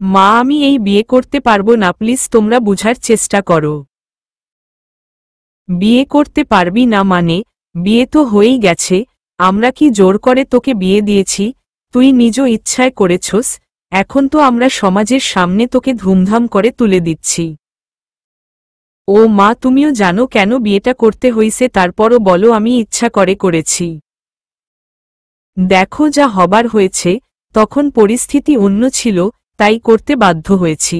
মা আমি এই বিয়ে করতে পারবো না, প্লিজ তোমরা বুঝার চেষ্টা করো। বিয়ে করতে পারবি না মানে? বিয়ে তো হয়েই গেছে, আমরা কি জোর করে তোকে বিয়ে দিয়েছি? তুই নিজ ইচ্ছায় করেছস, এখন তো আমরা সমাজের সামনে তোকে ধুমধাম করে তুলে দিচ্ছি। ও মা, তুমিও জানো কেন বিয়েটা করতে হইছে, তারপরও বলো আমি ইচ্ছা করে করেছি। দেখো যা হবার হয়েছে, তখন পরিস্থিতি অন্য ছিল, তাই করতে বাধ্য হয়েছি।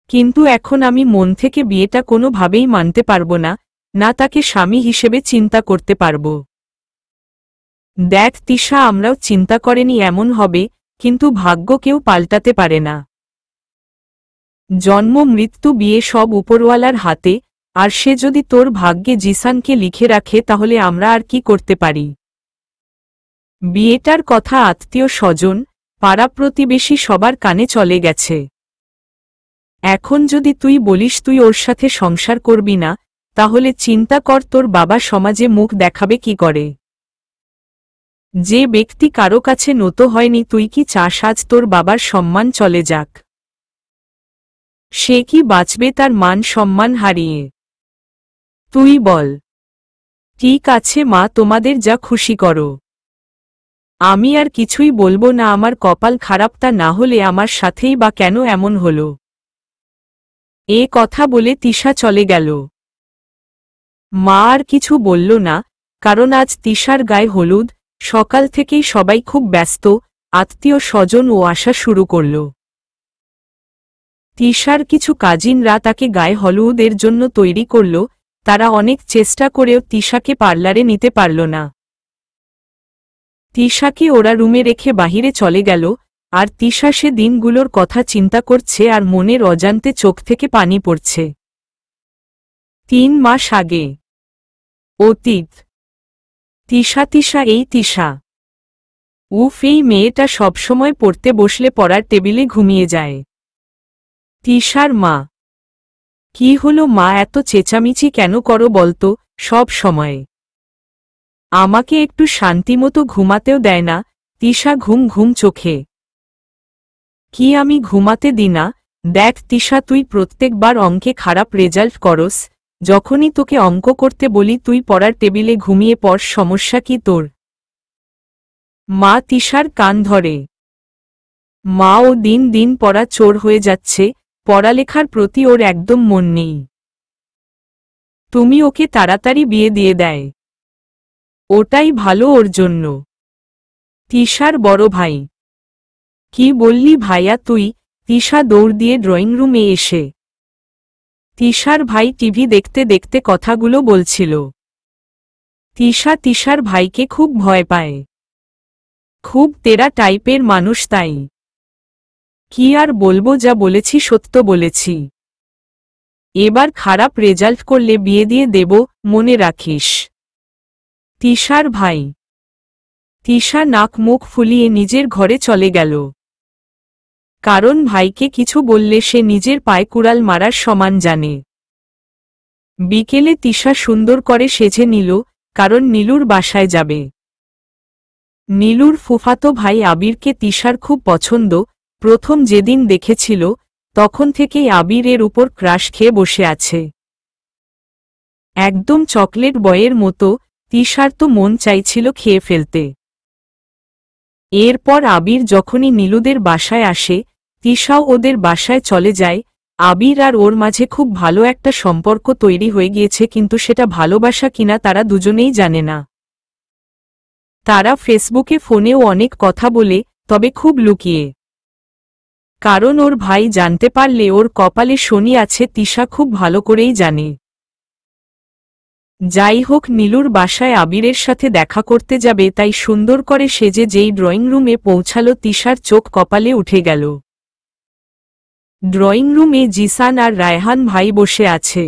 কিন্তু এখন আমি মন থেকে বিয়েটা কোনোভাবেই মানতে পারবো না, না তাকে স্বামী হিসেবে চিন্তা করতে পারবো। দেখ তিশা, আমরাও চিন্তা করেনি এমন হবে, কিন্তু ভাগ্য কেউ পাল্টাতে পারে না। জন্ম মৃত্যু বিয়ে সব উপরওয়ালার হাতে, আর সে যদি তোর ভাগ্যে জিসানকে লিখে রাখে তাহলে আমরা আর কি করতে পারি? বিয়েটার কথা আত্মীয় স্বজন, পাড়া প্রতিবেশী সবার কানে চলে গেছে। এখন যদি তুই বলিস তুই ওর সাথে সংসার করবি না, তাহলে চিন্তা কর তোর বাবা সমাজে মুখ দেখাবে কি করে। যে ব্যক্তি কারো কাছে নত হয়নি, তুই কি চাস আজ তোর বাবার সম্মান চলে যাক? সে কি বাঁচবে তার মান সম্মান হারিয়ে? তুই বল। ঠিক আছে মা, তোমাদের যা খুশি করো। আমি আর কিছুই বলবো না, আমার কপাল খারাপ, তা না হলে আমার সাথেই বা কেন এমন হলো। এ কথা বলে তিশা চলে গেল। মা আর কিছু বলল না, কারণ আজ তিশার গায়ে হলুদ, সকাল থেকেই সবাই খুব ব্যস্ত, আত্মীয় স্বজন ও আসা শুরু করল। তিশার কিছু কাজিনরা তাকে গায়ে হলুদের জন্য তৈরি করল, তারা অনেক চেষ্টা করেও তিশাকে পার্লারে নিতে পারল না। তিশাকে ওরা রুমে রেখে বাহিরে চলে গেল, আর তিশা সে দিনগুলোর কথা চিন্তা করছে আর মনের অজান্তে চোখ থেকে পানি পড়ছে। 3 মাস আগে। অতীত। তিশা তিশা এই তিশা। উফ, এই মেয়েটা সবসময় পড়তে বসলে পড়ার টেবিলে ঘুমিয়ে যায়। তিশার মা। কি হলো মা, এত চেঁচামেচি কেন করো বলতো সব সময়? আমাকে একটু শান্তিমতো ঘুমাতেও দেয় না। তিশা ঘুম ঘুম চোখে। কি আমি ঘুমাতে দি না? দেখ তিশা, তুই প্রত্যেকবার অঙ্কে খারাপ রেজাল্ট করস, যখনই তোকে অঙ্ক করতে বলি তুই পড়ার টেবিলে ঘুমিয়ে পড়, সমস্যা কি তোর? মা তিশার কান ধরে। মা ও দিন দিন পড়া চোর হয়ে যাচ্ছে, পড়ালেখার প্রতি ওর একদম মন নেই। তুমি ওকে তাড়াতাড়ি বিয়ে দিয়ে দেয়, ওটাই ভালো ওর জন্য। তিশার বড় ভাই। কি বললি ভাইয়া তুই? তিশা দৌড় দিয়ে ড্রয়িং রুমে এসে তিশার ভাই টিভি দেখতে দেখতে কথাগুলো বলছিল। তিশা তিশার ভাইকে খুব ভয় পায়, খুব তেরা টাইপের মানুষ তাই। কি আর বলবো, যা বলেছি সত্য বলেছি। এবার খারাপ রেজাল্ট করলে বিয়ে দিয়ে দেব, মনে রাখিস। তিশার ভাই। তিশা নাক মুখ ফুলিয়ে নিজের ঘরে চলে গেল, কারণ ভাইকে কিছু বললে সে নিজের পায়ে কুড়াল মারার সমান জানে। বিকেলে তিশা সুন্দর করে সেজে নিল, কারণ নীলুর বাসায় যাবে। নীলুর ফুফাতো ভাই আবিরকে তিশার খুব পছন্দ, প্রথম যেদিন দেখেছিল তখন থেকেই আবির এর উপর ক্রাশ খেয়ে বসে আছে। একদম চকলেট বয়ের মতো, তিশার তো মন চাইছিল খেয়ে ফেলতে। এরপর আবির যখনই নীলুদের বাসায় আসে, তিশাও ওদের বাসায় চলে যায়। আবির আর ওর মাঝে খুব ভালো একটা সম্পর্ক তৈরি হয়ে গিয়েছে, কিন্তু সেটা ভালোবাসা কিনা তারা দুজনেই জানে না। তারা ফেসবুকে ফোনেও অনেক কথা বলে, তবে খুব লুকিয়ে। কারণ ওর ভাই জানতে পারলে ওর কপালে শনি আছে, তিশা খুব ভালো করেই জানে। যাই হোক, নীলুর বাসায় আবিরের সাথে দেখা করতে যাবে, তাই সুন্দর করে সেজে যেই ড্রয়িং রুমে পৌঁছালো তিশার চোখ কপালে উঠে গেল। ড্রয়িং রুমে জিসান আর রায়হান ভাই বসে আছে।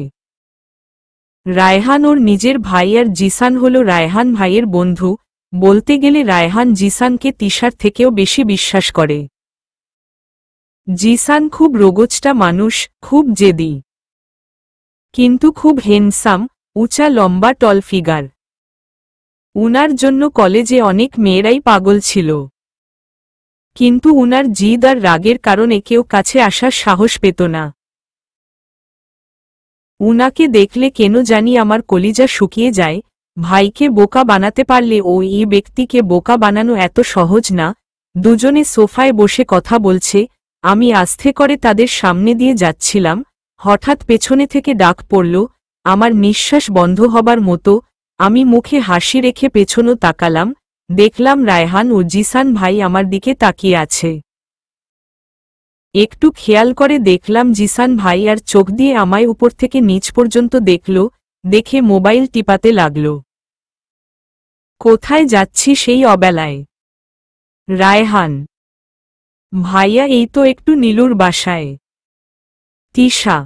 রায়হান ওর নিজের ভাই আর জিসান হল রায়হান ভাইয়ের বন্ধু, বলতে গেলে রায়হান জিসানকে তিশার থেকেও বেশি বিশ্বাস করে। জিসান খুব রোগচটা মানুষ, খুব জেদি, কিন্তু খুব হ্যান্ডসাম, উঁচা লম্বা টল ফিগার। উনার জন্য কলেজে অনেক মেয়েরাই পাগল ছিল। কিন্তু উনার জিদ আর রাগের কারণে কেউ কাছে আসার সাহস পেত না। উনাকে দেখলে কেন জানি আমার কলিজা শুকিয়ে যায়। ভাইকে বোকা বানাতে পারলে এই ব্যক্তিকে বোকা বানানো এত সহজ না। দুজনে সোফায় বসে কথা বলছে, আমি আস্তে করে তাদের সামনে দিয়ে যাচ্ছিলাম, হঠাৎ পেছনে থেকে ডাক পড়ল, আমার নিঃশ্বাস বন্ধ হবার মতো। আমি মুখে হাসি রেখে পেছনও তাকালাম, দেখলাম রায়হান ও জিসান ভাই আমার দিকে তাকিয়ে আছে। একটু খেয়াল করে দেখলাম জিসান ভাই আর চোখ দিয়ে আমায় উপর থেকে নিচ পর্যন্ত দেখল, দেখে মোবাইল টিপাতে লাগল। কোথায় যাচ্ছি সেই অবেলায়? রায়হান: ভাইয়া এই তো একটু নীলুর বাসায়। তিশা: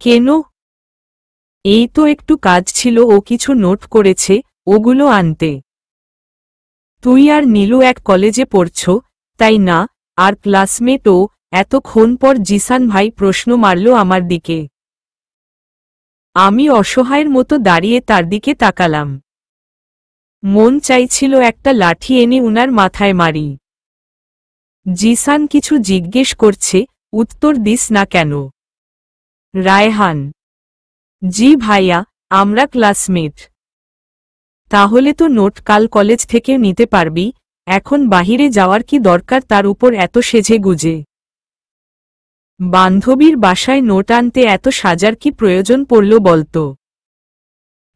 কেন? এই তো একটু কাজ ছিল, ও কিছু নোট করেছে, ওগুলো আনতে। তুই আর নীলু এক কলেজে পড়ছ, তাই না? আর ক্লাসমেট ও? এতক্ষণ পর জিসান ভাই প্রশ্ন মারল আমার দিকে। আমি অসহায়ের মতো দাঁড়িয়ে তার দিকে তাকালাম। মন চাইছিল একটা লাঠি এনে উনার মাথায় মারি। জিসান কিছু জিজ্ঞেস করছে, উত্তর দিস না কেন? রায়হান: জি ভাইয়া, আমরা ক্লাসমেট। তাহলে তো নোট কাল কলেজ থেকে নিতে পারবি, এখন বাহিরে যাওয়ার কি দরকার, তার উপর এত সেজে গুজে? বান্ধবীর বাসায় নোট আনতে এত সাজার কি প্রয়োজন পড়ল বলতো?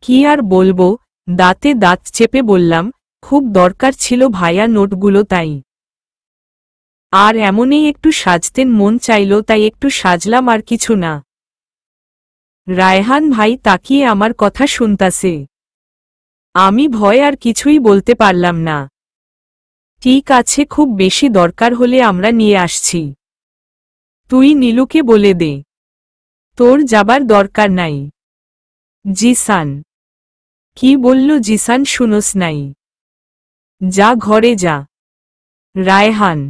কি আর বলবো, দাঁতে দাঁত চেপে বললাম, খুব দরকার ছিল ভাইয়া নোটগুলো, তাই। আর এমনই একটু সাজতেন মন চাইল, তাই একটু সাজলাম, আর কিছু না। রায়হান ভাই তাকিয়ে আমার কথা শুনতাছে। আমি ভয় আর কিছুই বলতে পারলাম না। ঠিক আছে, খুব বেশি দরকার হলে আমরা নিয়ে আসছি। তুই নীলুকে বলে দে, তোর যাবার দরকার নাই। জিসান: কি বলল জিসান, শুনোস নাই? যা ঘরে যা। রায়হান: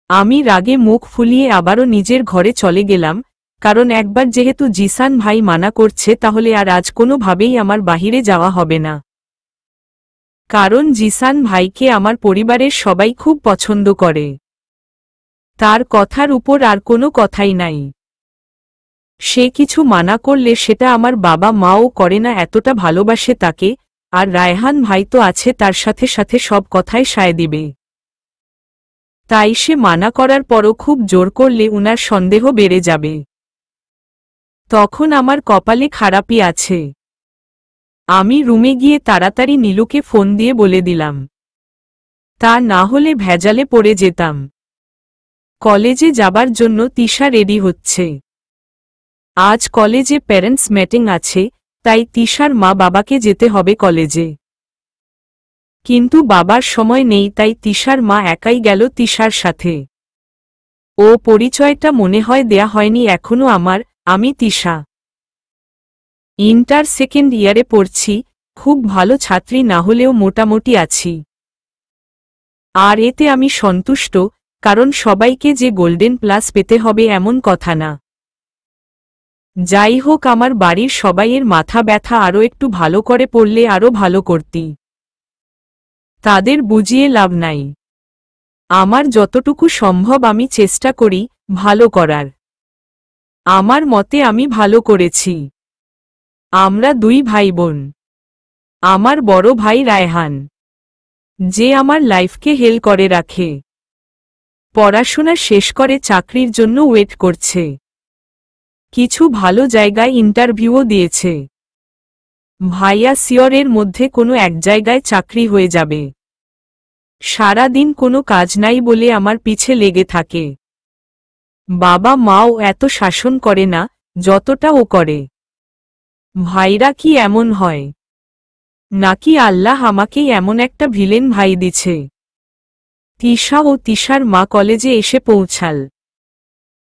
আমি রাগে মুখ ফুলিয়ে আবারও নিজের ঘরে চলে গেলাম, কারণ একবার যেহেতু জিসান ভাই মানা করছে, তাহলে আর আজ কোনোভাবেই আমার বাহিরে যাওয়া হবে না। কারণ জিসান ভাইকে আমার পরিবারের সবাই খুব পছন্দ করে। তার কথার উপর আর কোনো কথাই নাই। সে কিছু মানা করলে সেটা আমার বাবা মাও করে না, এতটা ভালোবাসে তাকে। আর রায়হান ভাই তো আছে, তার সাথে সাথে সব কথায় সায় দিবে। তাই সে মানা করার পরও খুব জোর করলে উনার সন্দেহ বেড়ে যাবে। তখন আমার কপালে খারাপই আছে। আমি রুমে গিয়ে তাড়াতাড়ি নীলুকে ফোন দিয়ে বলে দিলাম, তা না হলে ভেজালে পড়ে যেতাম। কলেজে যাবার জন্য তিশা রেডি হচ্ছে। আজ কলেজে প্যারেন্টস মিটিং আছে, তাই তিশার মা বাবাকে যেতে হবে কলেজে। কিন্তু বাবার সময় নেই, তাই তিশার মা একাই গেল তিশার সাথে। ও পরিচয়টা মনে হয় দেয়া হয়নি এখনো আমার। আমি তিশা, ইন্টার সেকেন্ড ইয়ারে পড়ছি, খুব ভালো ছাত্রী না হলেও মোটামুটি আছি। আর এতে আমি সন্তুষ্ট, কারণ সবাইকে যে গোল্ডেন প্লাস পেতে হবে এমন কথা না। যাই হোক, আমার বাড়ির সবাইয়ের মাথা ব্যথা, আরও একটু ভালো করে পড়লে আরও ভালো করতি। তাদের বুঝিয়ে লাভ নাই। আমার যতটুকু সম্ভব আমি চেষ্টা করি ভালো করার। আমার মতে আমি ভালো করেছি। আমরা দুই ভাই বোন। আমার বড় ভাই রায়হান, যে আমার লাইফকে হেল করে রাখে, পড়াশোনা শেষ করে চাকরির জন্য ওয়েট করছে। কিছু ভালো জায়গায় ইন্টারভিউও দিয়েছে। ভাইয়া সিওরের মধ্যে কোনো এক জায়গায় চাকরি হয়ে যাবে। সারা দিন কোনো কাজ নাই বলে আমার পিছে লেগে থাকে। বাবা মাও এত শাসন করে না যতটা ও করে। ভাইরা কি এমন হয়, নাকি আল্লাহ আমাকেই এমন একটা ভিলেন ভাই দিছে? তিশা ও তিশার মা কলেজে এসে পৌঁছাল।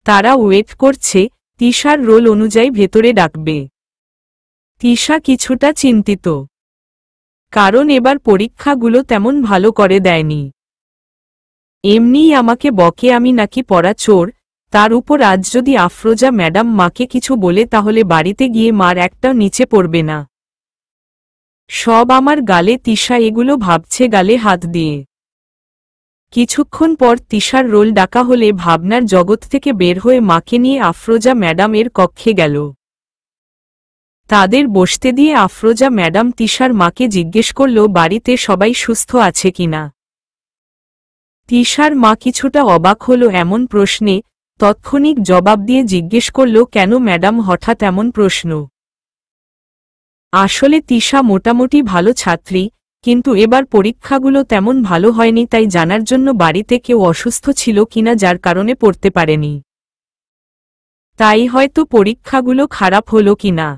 তারা ওয়েট করছে, তিশার রোল অনুযায়ী ভেতরে ডাকবে। তিশা কিছুটা চিন্তিত, কারণ এবার পরীক্ষাগুলো তেমন ভালো করে দেয়নি। এমনিই আমাকে বকে আমি নাকি পড়া চোর, তার উপর আজ যদি আফরোজা ম্যাডাম মাকে কিছু বলে, তাহলে বাড়িতে গিয়ে মার একটাও নিচে পড়বে না। সব আমার গালে। তিশা এগুলো ভাবছে গালে হাত দিয়ে। কিছুক্ষণ পর তিশার রোল ডাকা হলে ভাবনার জগৎ থেকে বের হয়ে মাকে নিয়ে আফরোজা ম্যাডাম এর কক্ষে গেল। তাদের বসতে দিয়ে আফরোজা ম্যাডাম তিশার মাকে জিজ্ঞেস করল বাড়িতে সবাই সুস্থ আছে কিনা। তিশার মা কিছুটা অবাক হল এমন প্রশ্নে, তৎক্ষণিক জবাব দিয়ে জিজ্ঞেস করল কেন ম্যাডাম হঠাৎ এমন প্রশ্ন। আসলে তিশা মোটামুটি ভালো ছাত্রী, কিন্তু এবার পরীক্ষাগুলো তেমন ভালো হয়নি, তাই জানার জন্য বাড়িতে কেউ অসুস্থ ছিল কিনা যার কারণে পড়তে পারেনি। তাই হয়তো পরীক্ষাগুলো খারাপ হলো কিনা।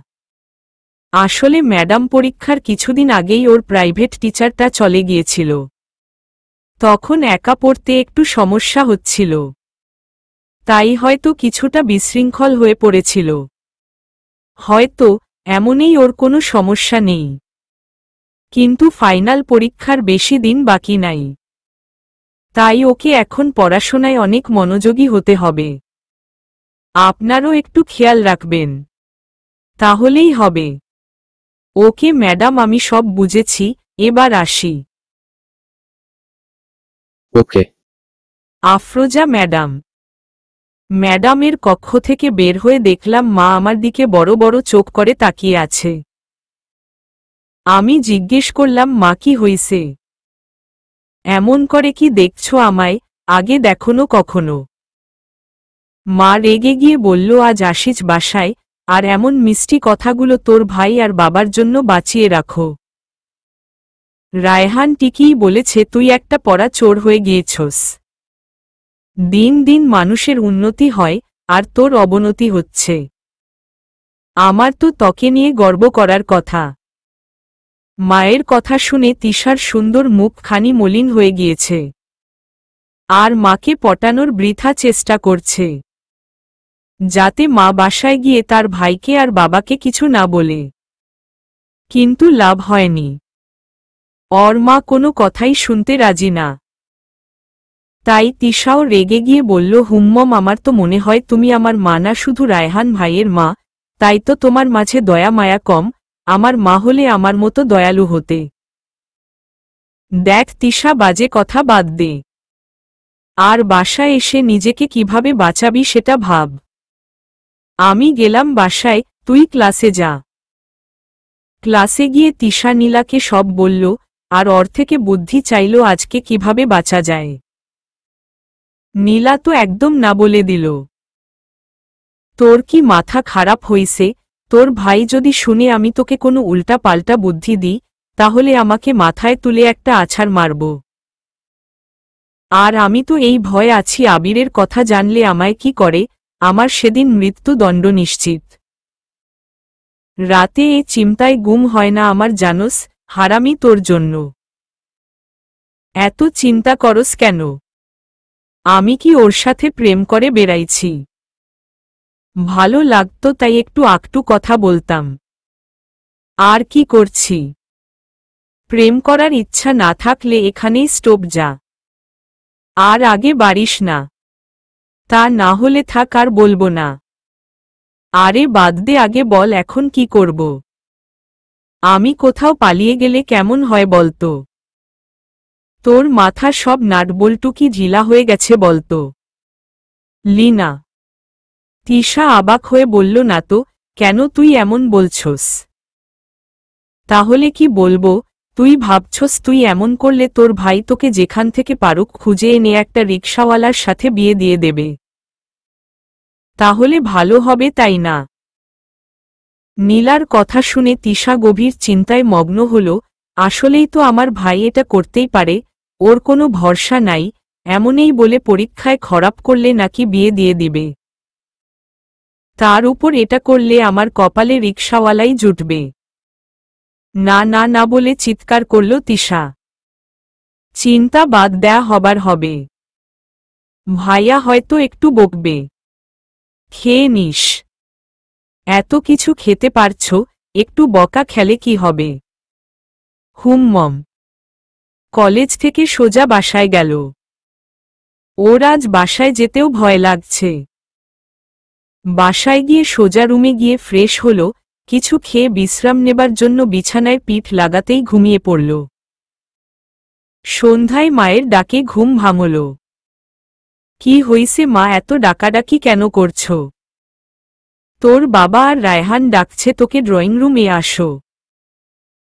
আসলে ম্যাডাম পরীক্ষার কিছুদিন আগেই ওর প্রাইভেট টিচারটা চলে গিয়েছিল। তখন একা পড়তে একটু সমস্যা হচ্ছিল, তাই হয়তো কিছুটা বিশৃঙ্খল হয়ে পড়েছিল। হয়তো এমনই ওর কোনো সমস্যা নেই, কিন্তু ফাইনাল পরীক্ষার বেশি দিন বাকি নাই, তাই ওকে এখন পড়াশোনায় অনেক মনোযোগী হতে হবে। আপনারও একটু খেয়াল রাখবেন, তাহলেই হবে। ওকে ম্যাডাম, আমি সব বুঝেছি, এবার আসি। ওকে। আফরোজা ম্যাডাম। ম্যাডামের কক্ষ থেকে বের হয়ে দেখলাম মা আমার দিকে বড় বড় চোখ করে তাকিয়ে আছে। আমি জিজ্ঞেস করলাম মা কি হইছে? এমন করে কি দেখছো আমায়, আগে দেখোনো কখনো? মা রেগে গিয়ে বলল আজ আসিস বাসায়, আর এমন মিষ্টি কথাগুলো তোর ভাই আর বাবার জন্য বাঁচিয়ে রাখো। রায়হান ঠিকই বলেছে, তুই একটা পড়া চোর হয়ে গিয়েছস। দিন দিন মানুষের উন্নতি হয় আর তোর অবনতি হচ্ছে। আমার তো ত্বকে নিয়ে গর্ব করার কথা। মায়ের কথা শুনে তিশার সুন্দর মুখখানি মলিন হয়ে গিয়েছে, আর মাকে পটানোর বৃথা চেষ্টা করছে, যাতে মা বাসায় গিয়ে তার ভাইকে আর বাবাকে কিছু না বলে। কিন্তু লাভ হয়নি, ওর মা কোনো কথাই শুনতে রাজি না। তাই তিশাও রেগে গিয়ে বলল, হুম্মম, আমার তো মনে হয় তুমি আমার মা না, শুধু রায়হান ভাইয়ের মা, তাই তো তোমার মাঝে দয়া মায়া কম। আমার মা হলে আমার মতো দয়ালু হতে। দেখ তিশা, বাজে কথা বাদ দে, আর বাসায় এসে নিজেকে কিভাবে বাঁচাবি সেটা ভাব। আমি গেলাম বাসায়, তুই ক্লাসে যা। ক্লাসে গিয়ে তিশা নীলাকে সব বলল, আর ওর থেকে বুদ্ধি চাইল আজকে কিভাবে বাঁচা যায়। নীলা তো একদম না বলে দিল। তোর কি মাথা খারাপ হইছে? তোর ভাই যদি শুনে আমি তোকে কোনো উল্টা পাল্টা বুদ্ধি দিই, তাহলে আমাকে মাথায় তুলে একটা আছাড় মারব। আর আমি তো এই ভয় আছি আবিরের কথা জানলে আমায় কি করে, আমার সেদিন মৃত্যুদণ্ড নিশ্চিত। রাতে এ চিন্তায় গুম হয় না আমার, জানোস, হারামি তোর জন্য। এত চিন্তা করস কেন? আমি কি ওর সাথে প্রেম করে বেড়াইছি? ভালো লাগতো তাই একটু আকটু কথা বলতাম। আর কি করছি? প্রেম করার ইচ্ছা না থাকলে এখানেই স্টপ যা, আর আগে বাড়িস না। তা না হলে থাক, আর বলবো না। আরে বাদ দে, আগে বল এখন কি করব? আমি কোথাও পালিয়ে গেলে কেমন হয় বলতো? তোর মাথা সব নাটবল্টু কি ঢিলা হয়ে গেছে বলতো? লিনা। তিশা অবাক হয়ে বলল, না তো, কেন তুই এমন বলছস? তাহলে কি বলবো? তুই ভাবছস তুই এমন করলে তোর ভাই তোকে যেখান থেকে পারুক খুঁজে এনে একটা রিকশাওয়ালার সাথে বিয়ে দিয়ে দেবে? তাহলে ভালো হবে, তাই না? নীলার কথা শুনে তিশা গভীর চিন্তায় মগ্ন হল। আসলেই তো আমার ভাই এটা করতেই পারে, ওর কোনো ভরসা নাই, এমনই বলে পরীক্ষায় খারাপ করলে নাকি বিয়ে দিয়ে দিবে। তার উপর এটা করলে আমার কপালে রিকশাওয়ালাই জুটবে। না না না বলে চিৎকার করল তিশা। চিন্তা বাদ দেয়া হবার হবে। ভাইয়া হয়তো একটু বকবে। খেয়ে নিস। এত কিছু খেতে পারছ, একটু বকা খেলে কি হবে? হুম্মম। কলেজ থেকে সোজা বাসায় গেল। ওর আজ বাসায় যেতেও ভয় লাগছে। বাসায় গিয়ে সোজা রুমে গিয়ে ফ্রেশ হল, কিছু খেয়ে বিশ্রাম নেবার জন্য বিছানায় পিঠ লাগাতেই ঘুমিয়ে পড়ল। সন্ধ্যায় মায়ের ডাকে ঘুম ভাঙল। কি হইছে মা, এত ডাকাডাকি কেন করছ? তোর বাবা আর রায়হান ডাকছে তোকে, ড্রয়িং রুমে আসো।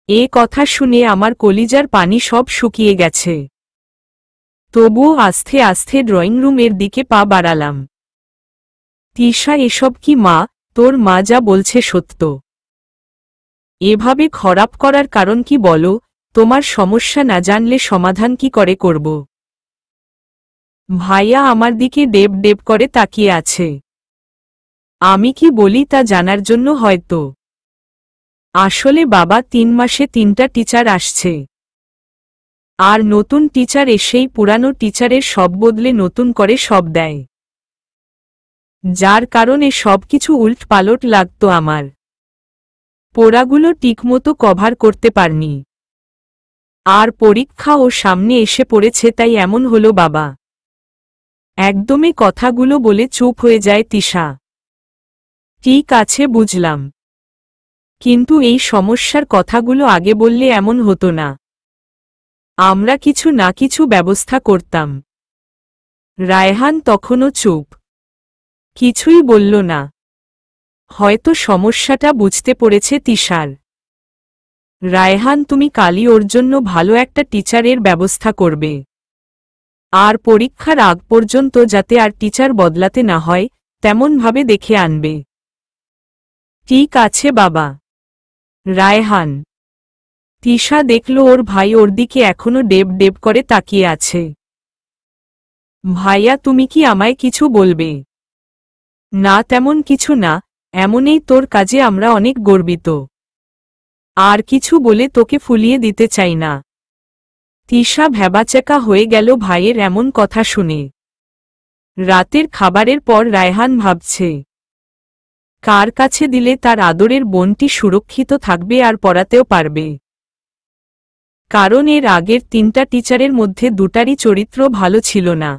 এ কথা শুনে আমার কলিজার পানি সব শুকিয়ে গেছে। তবুও আস্তে আস্তে ড্রয়িং রুমের দিকে পা বাড়ালাম। তিশা, এসব কি মা? তোর মা যা বলছে সত্য। এভাবে খারাপ করার কারণ কি বলো? তোমার সমস্যা না জানলে সমাধান কি করে করব? ভাইয়া আমার দিকে ডেব ডেব করে তাকিয়ে আছে। আমি কি বলি তা জানার জন্য হয়তো। আসলে বাবা, 3 মাসে 3টা টিচার আসছে। আর নতুন টিচার এসেই পুরানো টিচারের সব বদলে নতুন করে সব দেয়, যার কারণে সবকিছু উল্ট পালট লাগতো আমার। পড়াগুলো ঠিকমতো কভার করতে পারনি। আর পরীক্ষাও সামনে এসে পড়েছে, তাই এমন হলো বাবা। একদমই কথাগুলো বলে চুপ হয়ে যায় তিশা। ঠিক আছে, বুঝলাম, কিন্তু এই সমস্যার কথাগুলো আগে বললে এমন হতো না। আমরা কিছু না কিছু ব্যবস্থা করতাম। রায়হান তখনও চুপ, কিছুই বলল না। হয়তো সমস্যাটা বুঝতে পড়েছে তিশার। রায়হান, তুমি কালই ওর জন্য ভালো একটা টিচারের ব্যবস্থা করবে। আর পরীক্ষার আগ পর্যন্ত যাতে আর টিচার বদলাতে না হয় তেমনভাবে দেখে আনবে। ঠিক আছে বাবা। রায়হান। তিশা দেখল ওর ভাই ওর দিকে এখনো ডেব ডেব করে তাকিয়ে আছে। ভাইয়া, তুমি কি আমায় কিছু বলবে? না, তেমন কিছু না, এমনই তোর কাজে আমরা অনেক গর্বিত। আর কিছু বলে তোকে ফুলিয়ে দিতে চাই না। তিশা ভ্যাবাচ্যাকা হয়ে গেল ভাইয়ের এমন কথা শুনে। রাতের খাবারের পর রায়হান ভাবছে, কার কাছে দিলে তার আদরের বোনটি সুরক্ষিত থাকবে আর পড়াতেও পারবে। কারণ এর আগের 3টা টিচারের মধ্যে 2টারই চরিত্র ভালো ছিল না।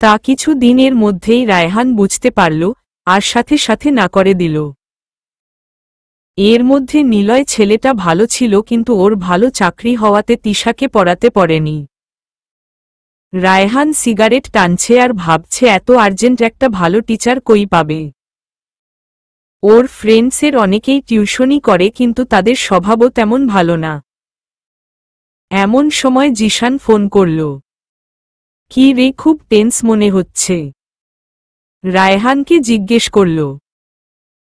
তা কিছু দিনের মধ্যেই রায়হান বুঝতে পারল, আর সাথে সাথে না করে দিল। এর মধ্যে নিলয় ছেলেটা ভালো ছিল, কিন্তু ওর ভালো চাকরি হওয়াতে তিশাকে পড়াতে পারেনি। রায়হান সিগারেট টানছে আর ভাবছে এত আর্জেন্ট একটা ভালো টিচার কই পাবে। ওর ফ্রেন্ডসের অনেকেই টিউশনি করে, কিন্তু তাদের স্বভাবও তেমন ভালো না। এমন সময় জিশান ফোন করল। কি রে, খুব টেন্স মনে হচ্ছে? রায়হানকে জিজ্ঞেস করল।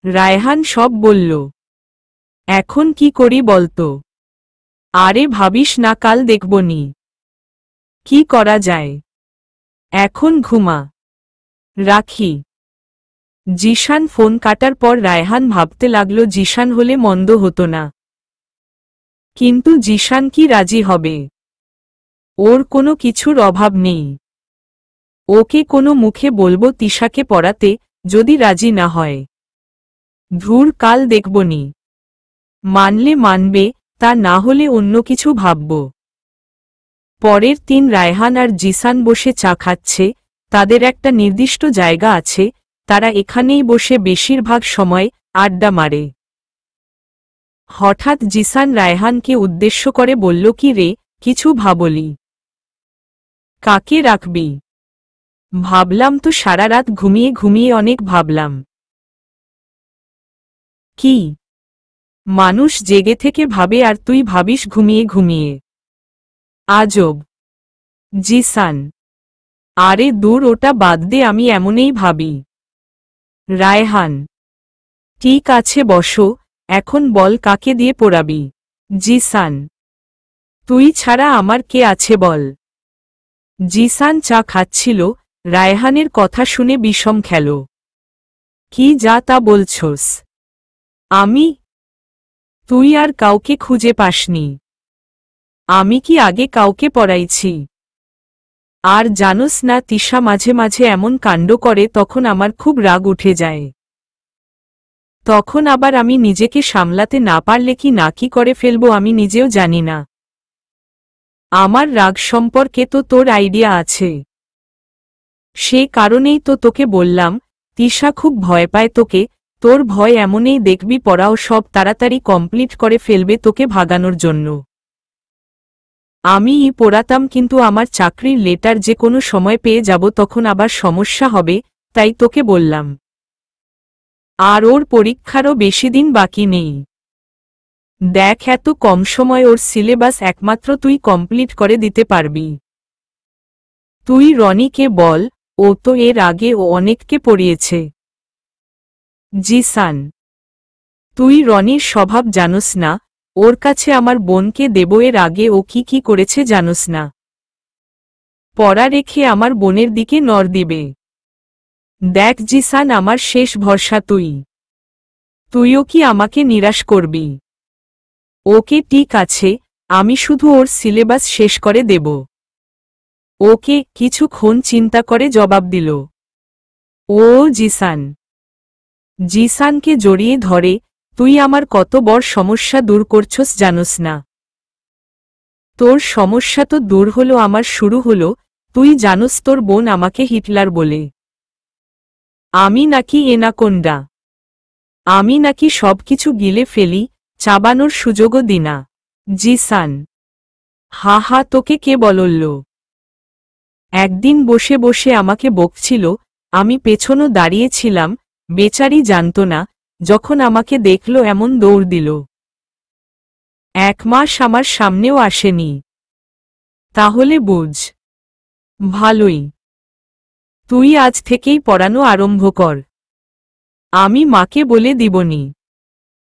রায়হান সব বলল। এখন কি করি বলতো? আরে ভাবিস না, কাল দেখবনি। কি করা যায়? এখন ঘুমা। রাখি। জিশান ফোন কাটার পর রায়হান ভাবতে লাগল জিশান হলে মন্দ হতো না। কিন্তু জিশান কি রাজি হবে? ওর কোনো কিছুর অভাব নেই। ওকে কোনো মুখে বলবো তিশাকে পড়াতে, যদি রাজি না হয় ধুর, কাল দেখবনি। মানলে মানবে, তা না হলে অন্য কিছু ভাবব। পরের দিন রায়হান আর জিসান বসে চা খাচ্ছে। তাদের একটা নির্দিষ্ট জায়গা আছে, তারা এখানেই বসে বেশিরভাগ সময় আড্ডা মারে। হঠাৎ জিসান রায়হানকে উদ্দেশ্য করে বলল, কি রে, কিছু ভাবলি? কাকে রাখবি? ভাবলাম তো, সারা রাত ঘুমিয়ে ঘুমিয়ে অনেক ভাবলাম। কি? মানুষ জেগে থেকে ভাবে আর তুই ভাবিস ঘুমিয়ে ঘুমিয়ে? আজব। জিসান। আরে দূর, ওটা বাদ দে, আমি এমনই ভাবি। রায়হান। ঠিক আছে বসো, এখন বল কাকে দিয়ে পড়াবি? জিসান। তুই ছাড়া আমার কে আছে বল? জিসান চা খাচ্ছিল, রায়হানের কথা শুনে বিষম খেল। কি যা তা বলছস? আমি? তুই আর কাউকে খুঁজে পাসনি? আমি কি আগে কাউকে পড়াইছি? আর জানোস না, তিশা মাঝে মাঝে এমন কাণ্ড করে, তখন আমার খুব রাগ উঠে যায়। তখন আবার আমি নিজেকে সামলাতে না পারলে কি না কি করে ফেলবো আমি নিজেও জানি না। আমার রাগ সম্পর্কে তো তোর আইডিয়া আছে। সে কারণেই তো তোকে বললাম, তিশা খুব ভয় পায় তোকে। তোর ভয় এমনই দেখবি পড়াও সব তাড়াতাড়ি কমপ্লিট করে ফেলবে তোকে ভাগানোর জন্য। আমি পড়াতাম, কিন্তু আমার চাকরির লেটার যে কোনো সময় পেয়ে যাব, তখন আবার সমস্যা হবে, তাই তোকে বললাম। আর ওর পরীক্ষারও বেশি দিন বাকি নেই। দেখ, এত কম সময় ওর সিলেবাস একমাত্র তুই কমপ্লিট করে দিতে পারবি। তুই রনিকে বল, ও তো এর আগে ও অনেককে পড়িয়েছে। জিসান, তুই রনির স্বভাব জানোস না, ওর কাছে আমার বোনকে দেব, এর আগে ও কি কি করেছে জানোস না। পড়া রেখে আমার বোনের দিকে নর দিবে। দেখ জিসান, আমার শেষ ভরসা তুই। তুইও কি আমাকে নিরাশ করবি? ওকে ঠিক আছে, আমি শুধু ওর সিলেবাস শেষ করে দেব। ওকে, কিছুক্ষণ চিন্তা করে জবাব দিল। ও জিসান। জিসানকে জড়িয়ে ধরে, তুই আমার কত বড় সমস্যা দূর করছস জানোস না। তোর সমস্যা তো দূর হলো, আমার শুরু হলো। তুই জানোস তোর বোন আমাকে হিটলার বলে। আমি নাকি এনাকোন্ডা। আমি নাকি সবকিছু গিলে ফেলি, চাবানোর সুযোগও দিনা। জিসান, হা হা, তোকে কে বলল? একদিন বসে বসে আমাকে বকছিল, আমি পেছনও দাঁড়িয়েছিলাম, বেচারি জানত না। যখন আমাকে দেখল এমন দৌড় দিল। 1 মাস আমার সামনেও আসেনি। তাহলে বুঝ। ভালোই। তুই আজ থেকেই পড়ানো আরম্ভ কর। আমি মাকে বলে দিবনি।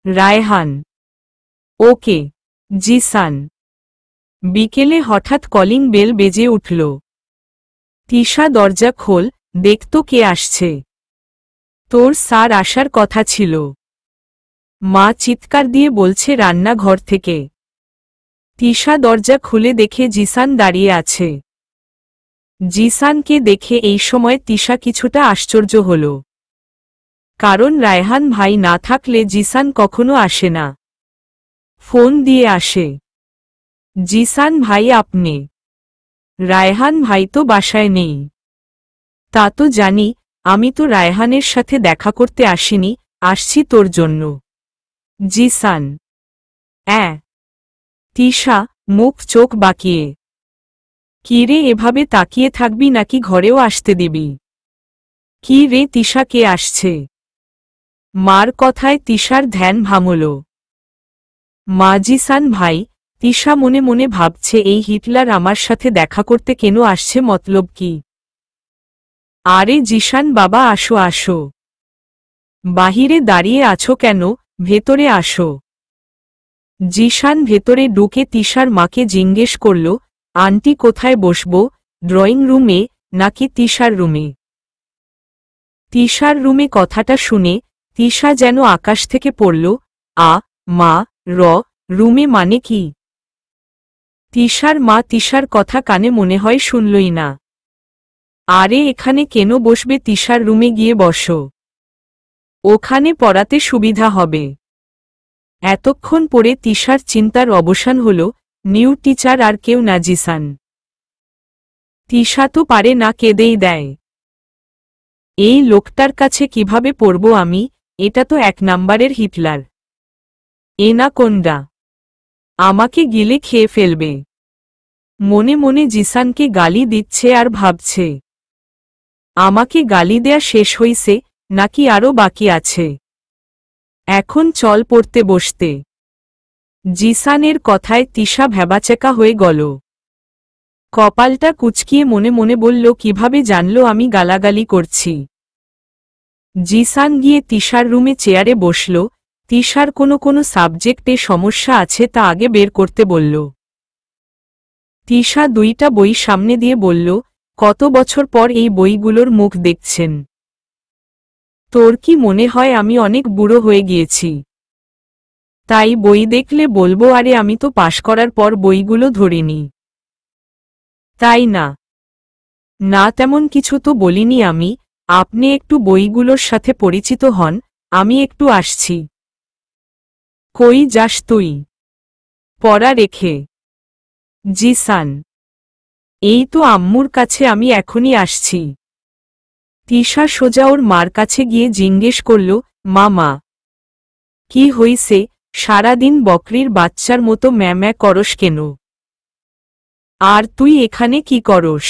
রায়হান, ওকে। জিসান। বিকেলে হঠাৎ কলিং বেল বেজে উঠল। তিশা, দরজা খোল, দেখতো কে আসছে। তোর স্যার আসার কথা ছিল। মা চিৎকার দিয়ে বলছে রান্নাঘর থেকে। তিশা দরজা খুলে দেখে জিসান দাঁড়িয়ে আছে। জিসানকে দেখে এই সময় তিশা কিছুটা আশ্চর্য হল। কারণ রায়হান ভাই না থাকলে জিসান কখনো আসে না, ফোন দিয়ে আসে। জিসান ভাই, আপনি? রায়হান ভাই তো বাসায় নেই। তা তো জানি, আমি তো রায়হানের সাথে দেখা করতে আসিনি, আসছি তোর জন্য। জিসান। তিশা, মুখ চোখ বাঁকিয়ে। কি রে, এভাবে তাকিয়ে থাকবি নাকি ঘরেও আসতে দিবি? কি রে তিশা, কে আসছে? মার কথায় তিশার ধ্যান ভাঙল। মা। জিসান ভাই। তিশা মনে মনে ভাবছে, এই হিটলার আমার সাথে দেখা করতে কেন আসছে, মতলব কি? আরে জিসান বাবা, আসো আসো। বাহিরে দাঁড়িয়ে আছো কেন, ভেতরে আসো। জিসান ভেতরে ঢুকে তিশার মাকে জিজ্ঞেস করল, আন্টি কোথায় বসবো, ড্রয়িং রুমে নাকি তিশার রুমে? তিশার রুমে কথাটা শুনে তিশা যেন আকাশ থেকে পড়ল। মা, রুমে মানে কি? তিশার মা তিশার কথা কানে মনে হয় শুনলই না। আরে এখানে কেন বসবে, তিশার রুমে গিয়ে বসো। ওখানে পড়াতে সুবিধা হবে। এতক্ষণ পরে তিশার চিন্তার অবসান হল, নিউ টিচার আর কেউ না, জিসান। তিশা তো পারে না, কেঁদেই দেয়। এই লোকটার কাছে কিভাবে পড়ব আমি, এটা তো 1 নাম্বারের হিটলার। এনাকোন্ডা। আমাকে গিলে খেয়ে ফেলবে। মনে মনে জিসানকে গালি দিচ্ছে আর ভাবছে, আমাকে গালি দেয়া শেষ হইছে নাকি আরও বাকি আছে? এখন চল পড়তে বসতে। জিসানের কথায় তিশা ভ্যাবাচেকা হয়ে গেল। কপালটা কুঁচকিয়ে মনে মনে বলল, কিভাবে জানলো আমি গালাগালি করছি? জিসান গিয়ে তিশার রুমে চেয়ারে বসল। তিশার কোনো সাবজেক্টে সমস্যা আছে তা আগে বের করতে বলল। তিশা 2টা বই সামনে দিয়ে বলল, কত বছর পর এই বইগুলোর মুখ দেখছেন? তোর কি মনে হয় আমি অনেক বুড়ো হয়ে গিয়েছি? তাই বই দেখলে বলবো, আরে আমি তো পাশ করার পর বইগুলো ধরিনি। তাই না? না, তেমন কিছু তো বলিনি আমি। আপনি একটু বইগুলোর সাথে পরিচিত হন, আমি একটু আসছি। কই যাস তুই? পড়া রেখে। জিসান। এই তো আম্মুর কাছে, আমি এখনই আসছি। তিশা সোজা ওর মার কাছে গিয়ে জিজ্ঞেস করল, মা, কি হইছে, সারাদিন বকরির বাচ্চার মতো ম্যাম্যা করস কেন? আর তুই এখানে কি করস?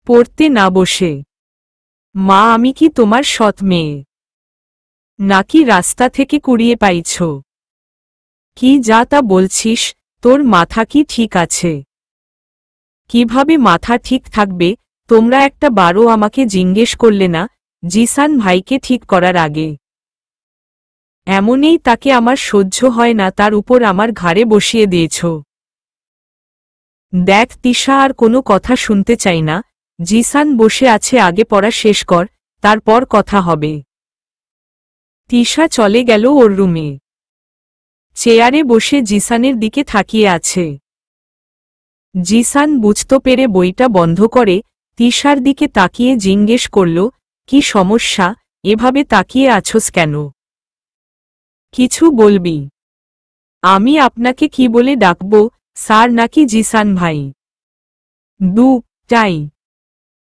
পড়তে না বসে? মা, আমি কি তোমার সৎ মেয়ে নাকি রাস্তা থেকে কুড়িয়ে পাইছ? কি যা তা বলছিস? তোর মাথা কি ঠিক আছে? কিভাবে মাথা ঠিক থাকবে? তোমরা একটা বারও আমাকে জিজ্ঞেস করলে না জিসান ভাইকে ঠিক করার আগে? এমনই তাকে আমার সহ্য হয় না, তার উপর আমার ঘাড়ে বসিয়ে দিয়েছ। দেখ তিশা, আর কোনো কথা শুনতে চাই না। জিসান বসে আছে, আগে পড়া শেষ কর, তারপর কথা হবে। তিশা চলে গেল ওর রুমে। চেয়ারে বসে জিসানের দিকে তাকিয়ে আছে। জিসান বুঝতে পেরে বইটা বন্ধ করে তিশার দিকে তাকিয়ে জিজ্ঞেস করল, কি সমস্যা? এভাবে তাকিয়ে আছোস কেন? কিছু বলবি? আমি আপনাকে কি বলে ডাকব, স্যার নাকি জিসান ভাই? টাই।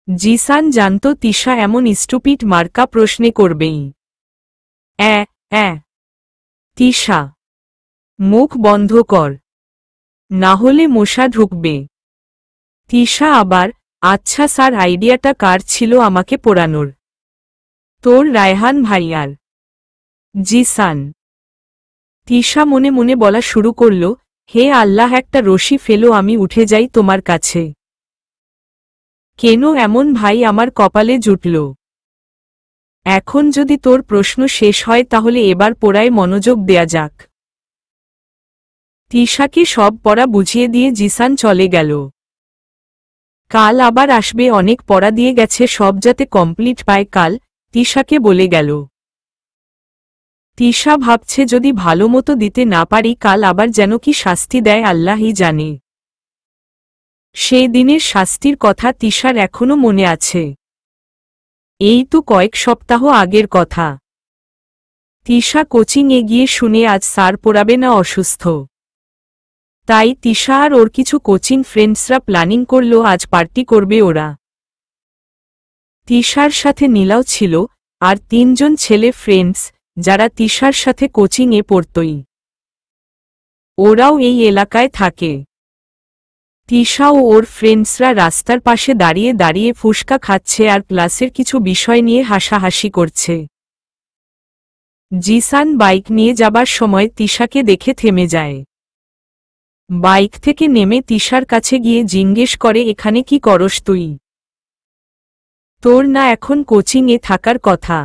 জিসান জানত তিশা এমন স্টুপিড মার্কা প্রশ্নে করবেই। তিশা, মুখ বন্ধ কর, না হলে মশা ঢুকবে। তিশা আবার, আচ্ছা স্যার, আইডিয়াটা কার ছিল আমাকে পড়ানোর? তোর রায়হান ভাইয়ার। জিসান। তিশা মনে মনে বলা শুরু করল, হে আল্লাহ, একটা রশি ফেলো, আমি উঠে যাই তোমার কাছে। কেন এমন ভাই আমার কপালে জুটল? এখন যদি তোর প্রশ্ন শেষ হয় তাহলে এবার পড়ায় মনোযোগ দেয়া যাক। তিশাকে সব পড়া বুঝিয়ে দিয়ে জিসান চলে গেল। কাল আবার আসবে, অনেক পড়া দিয়ে গেছে, সব যাতে কমপ্লিট পায় কাল, তিশাকে বলে গেল। তিশা ভাবছে যদি ভালো মতো দিতে না পারি কাল আবার যেন কি শাস্তি দেয় আল্লাহই জানে। সেই দিনের শাস্তির কথা তিশার এখনো মনে আছে। এই তো কয়েক সপ্তাহ আগের কথা। তিশা কোচিংয়ে গিয়ে শুনে আজ স্যার পড়াবে না, অসুস্থ। তাই তিশা আর ওর কিছু কোচিং ফ্রেন্ডসরা প্ল্যানিং করল আজ পার্টি করবে ওরা। তিশার সাথে নীলাও ছিল, আর 3 জন ছেলে ফ্রেন্ডস যারা তিশার সাথে কোচিংয়ে পড়তই। ওরাও এই এলাকায় থাকে। তিশা ও ওর ফ্রেন্ডসরা রাস্তার পাশে দাঁড়িয়ে দাঁড়িয়ে ফুসকা খাচ্ছে আর ক্লাসের কিছু বিষয় নিয়ে হাসাহাসি করছে। জিসান বাইক নিয়ে যাবার সময় তিশাকে দেখে থেমে যায়। বাইক থেকে নেমে তিশার কাছে গিয়ে জিজ্ঞেস করে, এখানে কি করস তুই? তোর না এখন কোচিংয়ে থাকার কথা?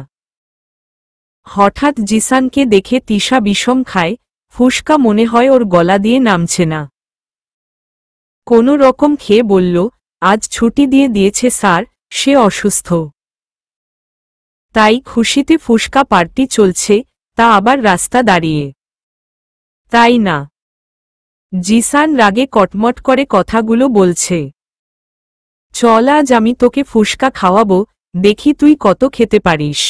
হঠাৎ জিসানকে দেখে তিশা বিষম খায়, ফুসকা মনে হয় ওর গলা দিয়ে নামছে না। কোনো রকম খেয়ে বলল, আজ ছুটি দিয়ে দিয়েছে স্যার, সে অসুস্থ। তাই খুশিতে ফুসকা পার্টি চলছে, তা আবার রাস্তা দাঁড়িয়ে। তাই না? জিসান রাগে কটমট করে কথাগুলো বলছে। চল আজ আমি তোকে ফুসকা খাওয়াবো, দেখি তুই কত খেতে পারিস।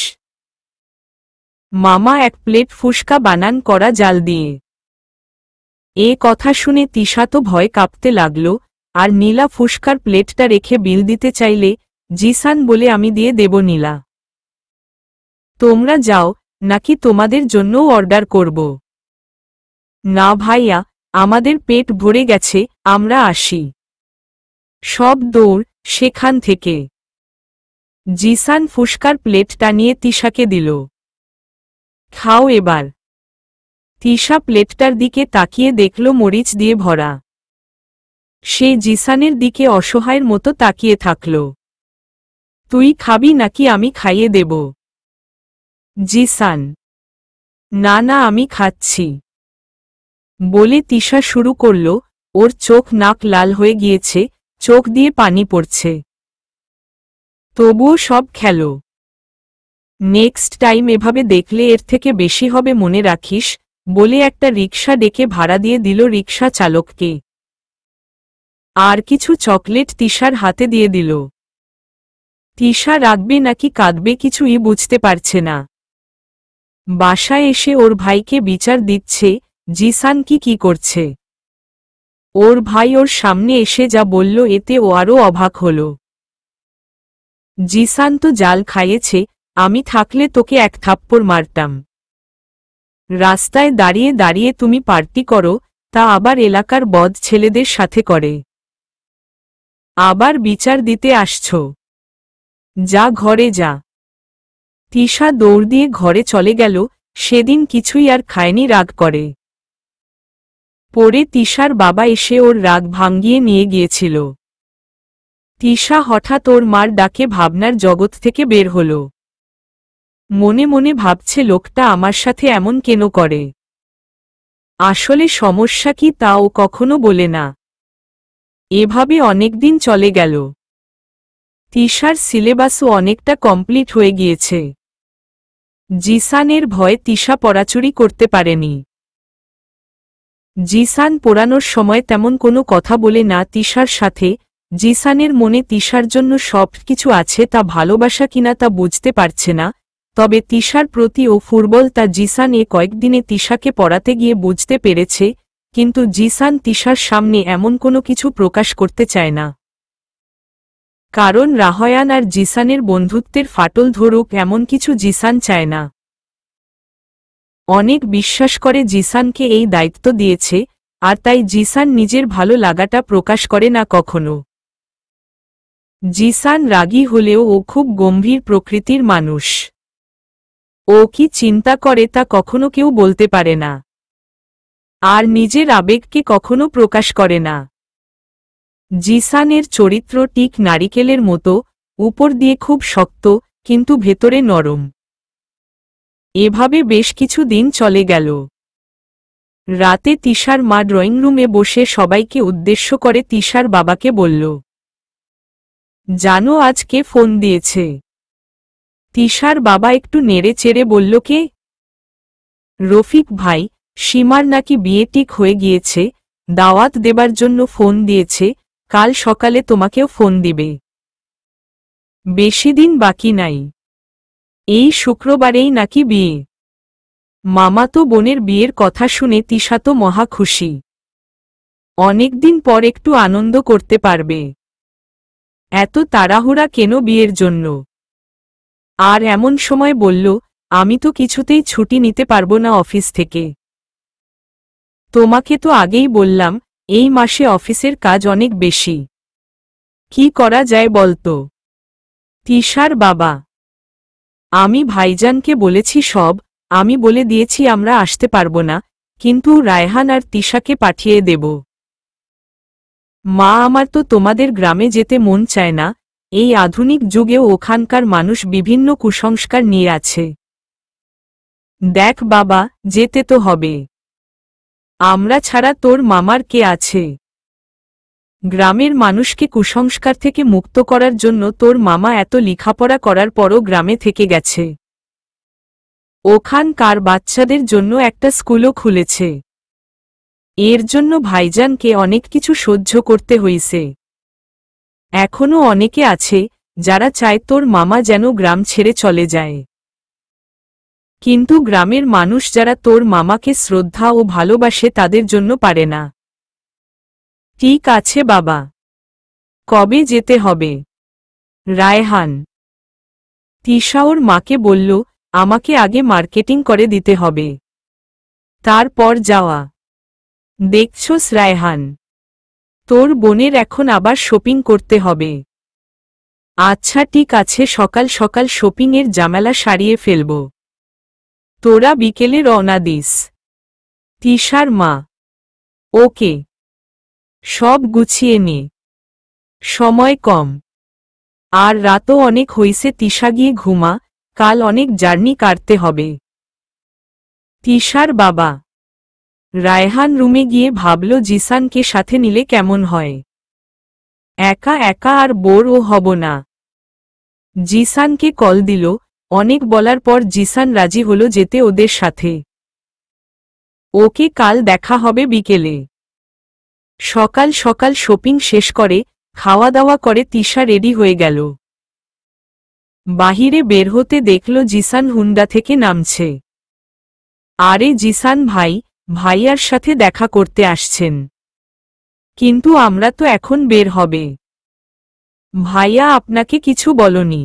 মামা 1 প্লেট ফুসকা বানান করা জাল দিয়ে। এ কথা শুনে তিশা তো ভয় কাঁপতে লাগল, আর নীলা ফুসকার প্লেটটা রেখে বিল দিতে চাইলে জিসান বলে, আমি দিয়ে দেব নীলা। তোমরা যাও, নাকি তোমাদের জন্যও অর্ডার করব? না ভাইয়া, আমাদের পেট ভরে গেছে, আমরা আসি। সব দৌড় সেখান থেকে। জিসান ফুসকার প্লেটটা নিয়ে তিশাকে দিল। খাও এবার। তিশা প্লেটটার দিকে তাকিয়ে দেখল মরিচ দিয়ে ভরা। সে জিসানের দিকে অসহায়ের মতো তাকিয়ে থাকল। তুই খাবি নাকি আমি খাইয়ে দেব? জিসান, না না, আমি খাচ্ছি বলে তিশা শুরু করল। ওর চোখ নাক লাল হয়ে গিয়েছে, চোখ দিয়ে পানি পড়ছে। তবুও সব খেল। নেক্সট টাইম এভাবে দেখলে এর থেকে বেশি হবে, মনে রাখিস, বলে একটা রিকশা ডেকে ভাড়া দিয়ে দিল রিকশা চালককে। আর কিছু চকলেট তিশার হাতে দিয়ে দিল। তিশা রাখবে নাকি কাঁদবে কিছুই বুঝতে পারছে না। বাসায় এসে ওর ভাইকে বিচার দিচ্ছে জিসান কি করছে। ওর ভাই ওর সামনে এসে যা বলল এতে ও আরও অবাক হল। জিসান তো জাল খাইয়েছে, আমি থাকলে তোকে 1 থাপ্পড় মারতাম। রাস্তায় দাঁড়িয়ে দাঁড়িয়ে তুমি পার্টি করো, তা আবার এলাকার বদ ছেলেদের সাথে করে। আবার বিচার দিতে আসছো? যা ঘরে যা। তিশা দৌড় দিয়ে ঘরে চলে গেল। সেদিন কিছুই আর খায়নি, রাগ করে। পরে তিশার বাবা এসে ওর রাগ ভাঙিয়ে নিয়ে গিয়েছিল। তিশা হঠাৎ ওর মার ডাকে ভাবনার জগৎ থেকে বের হল। মনে মনে ভাবছে, লোকটা আমার সাথে এমন কেন করে? আসলে সমস্যা কি তা ও কখনো বলে না। এভাবে অনেকদিন চলে গেল। তিশার সিলেবাসও অনেকটা কমপ্লিট হয়ে গিয়েছে। জিসানের ভয়ে তিশা পড়াচুরি করতে পারেনি। জিসান পড়ানোর সময় তেমন কোনো কথা বলে না তিশার সাথে। জিসানের মনে তিশার জন্য সব কিছু আছে, তা ভালোবাসা কিনা তা বুঝতে পারছে না। তবে তিশার প্রতি ও ফুটবল তা জিসান কয়েকদিনে তিশাকে পড়াতে গিয়ে বুঝতে পেরেছে, কিন্তু জিসান তিশার সামনে এমন কোনো কিছু প্রকাশ করতে চায় না। কারণ রায়হান আর জিসানের বন্ধুত্বের ফাটল ধরুক এমন কিছু জিসান চায় না। অনেক বিশ্বাস করে জিসানকে এই দায়িত্ব দিয়েছে, আর তাই জিসান নিজের ভালো লাগাটা প্রকাশ করে না কখনো। জিসান রাগী হলেও ও খুব গম্ভীর প্রকৃতির মানুষ। ও কি চিন্তা করে তা কখনো কেউ বলতে পারে না, আর নিজের আবেগকে কখনো প্রকাশ করে না। জিসানের চরিত্র ঠিক নারিকেলের মতো, উপর দিয়ে খুব শক্ত কিন্তু ভেতরে নরম। এভাবে বেশ কিছু দিন চলে গেল। রাতে তিশার মা ড্রয়িং রুমে বসে সবাইকে উদ্দেশ্য করে তিশার বাবাকে বলল, জানো আজ কে ফোন দিয়েছে? তিশার বাবা একটু নেড়ে চেড়ে বলল, কে? রফিক ভাই, সীমার নাকি বিয়ে ঠিক হয়ে গিয়েছে, দাওয়াত দেবার জন্য ফোন দিয়েছে, কাল সকালে তোমাকেও ফোন দিবে। বেশি দিন বাকি নাই, এই শুক্রবারেই নাকি বিয়ে। মামাতো বোনের বিয়ের কথা শুনে তিশা তো মহা খুশি। অনেকদিন পর একটু আনন্দ করতে পারবে। এত তাড়াহুড়া কেন বিয়ের জন্য? আর এমন সময় বলল, আমি তো কিছুতেই ছুটি নিতে পারবো না অফিস থেকে। তোমাকে তো আগেই বললাম, এই মাসে অফিসের কাজ অনেক বেশি। কি করা যায় বলতো? তিশার বাবা, আমি ভাইজানকে বলেছি সব, আমি বলে দিয়েছি আমরা আসতে পারবো না, কিন্তু রায়হান আর তিশাকে পাঠিয়ে দেব। মা, আমার তো তোমাদের গ্রামে যেতে মন চায় না, এই আধুনিক যুগেও ওখানকার মানুষ বিভিন্ন কুসংস্কার নিয়ে আছে। দেখ বাবা, যেতে তো হবে। আমরা ছাড়া তোর মামার কে আছে? গ্রামের মানুষকে কুসংস্কার থেকে মুক্ত করার জন্য তোর মামা এত লেখাপড়া করার পরও গ্রামে থেকে গেছে। ওখানকার বাচ্চাদের জন্য একটা স্কুলও খুলেছে। এর জন্য ভাইজানকে অনেক কিছু সহ্য করতে হইছে। এখনো অনেকে আছে যারা চায় তোর মামা যেন গ্রাম ছেড়ে চলে যায়। কিন্তু গ্রামের মানুষ যারা তোর মামাকে শ্রদ্ধা ও ভালোবাসে তাদের জন্য পারে না। ঠিক আছে বাবা, কবে যেতে হবে? রায়হান, তিশা ওর মাকে বলল, আমাকে আগে মার্কেটিং করে দিতে হবে, তারপর যাওয়া। দেখছস রায়হান, তোর বোনের এখন আবার শপিং করতে হবে। আচ্ছা ঠিক আছে, সকাল সকাল শপিংয়ের ঝামেলা সারিয়ে ফেলব। তোরা বিকেলে রওনা দিস। তিশার মা, ওকে। সব গুছিয়ে নে, সময় কম। আর রাতও অনেক হইছে, তিশা গিয়ে ঘুমা, কাল অনেক জার্নি কাটতে হবে। তিশার বাবা, রায়হান রুমে গিয়ে ভাবল জিসানকে সাথে নিলে কেমন হয়। একা একা আর বোর ও হব না। জিসানকে কল দিল, অনেক বলার পর জিসান রাজি হলো যেতে ওদের সাথে। ওকে, কাল দেখা হবে বিকেলে। সকাল সকাল শপিং শেষ করে খাওয়া দাওয়া করে তিশা রেডি হয়ে গেল। বাহিরে বের হতে দেখল জিসান হুন্ডা থেকে নামছে। আরে জিসান ভাই, ভাইয়ার সাথে দেখা করতে আসছেন? কিন্তু আমরা তো এখন বের হবে। ভাইয়া আপনাকে কিছু বলনি?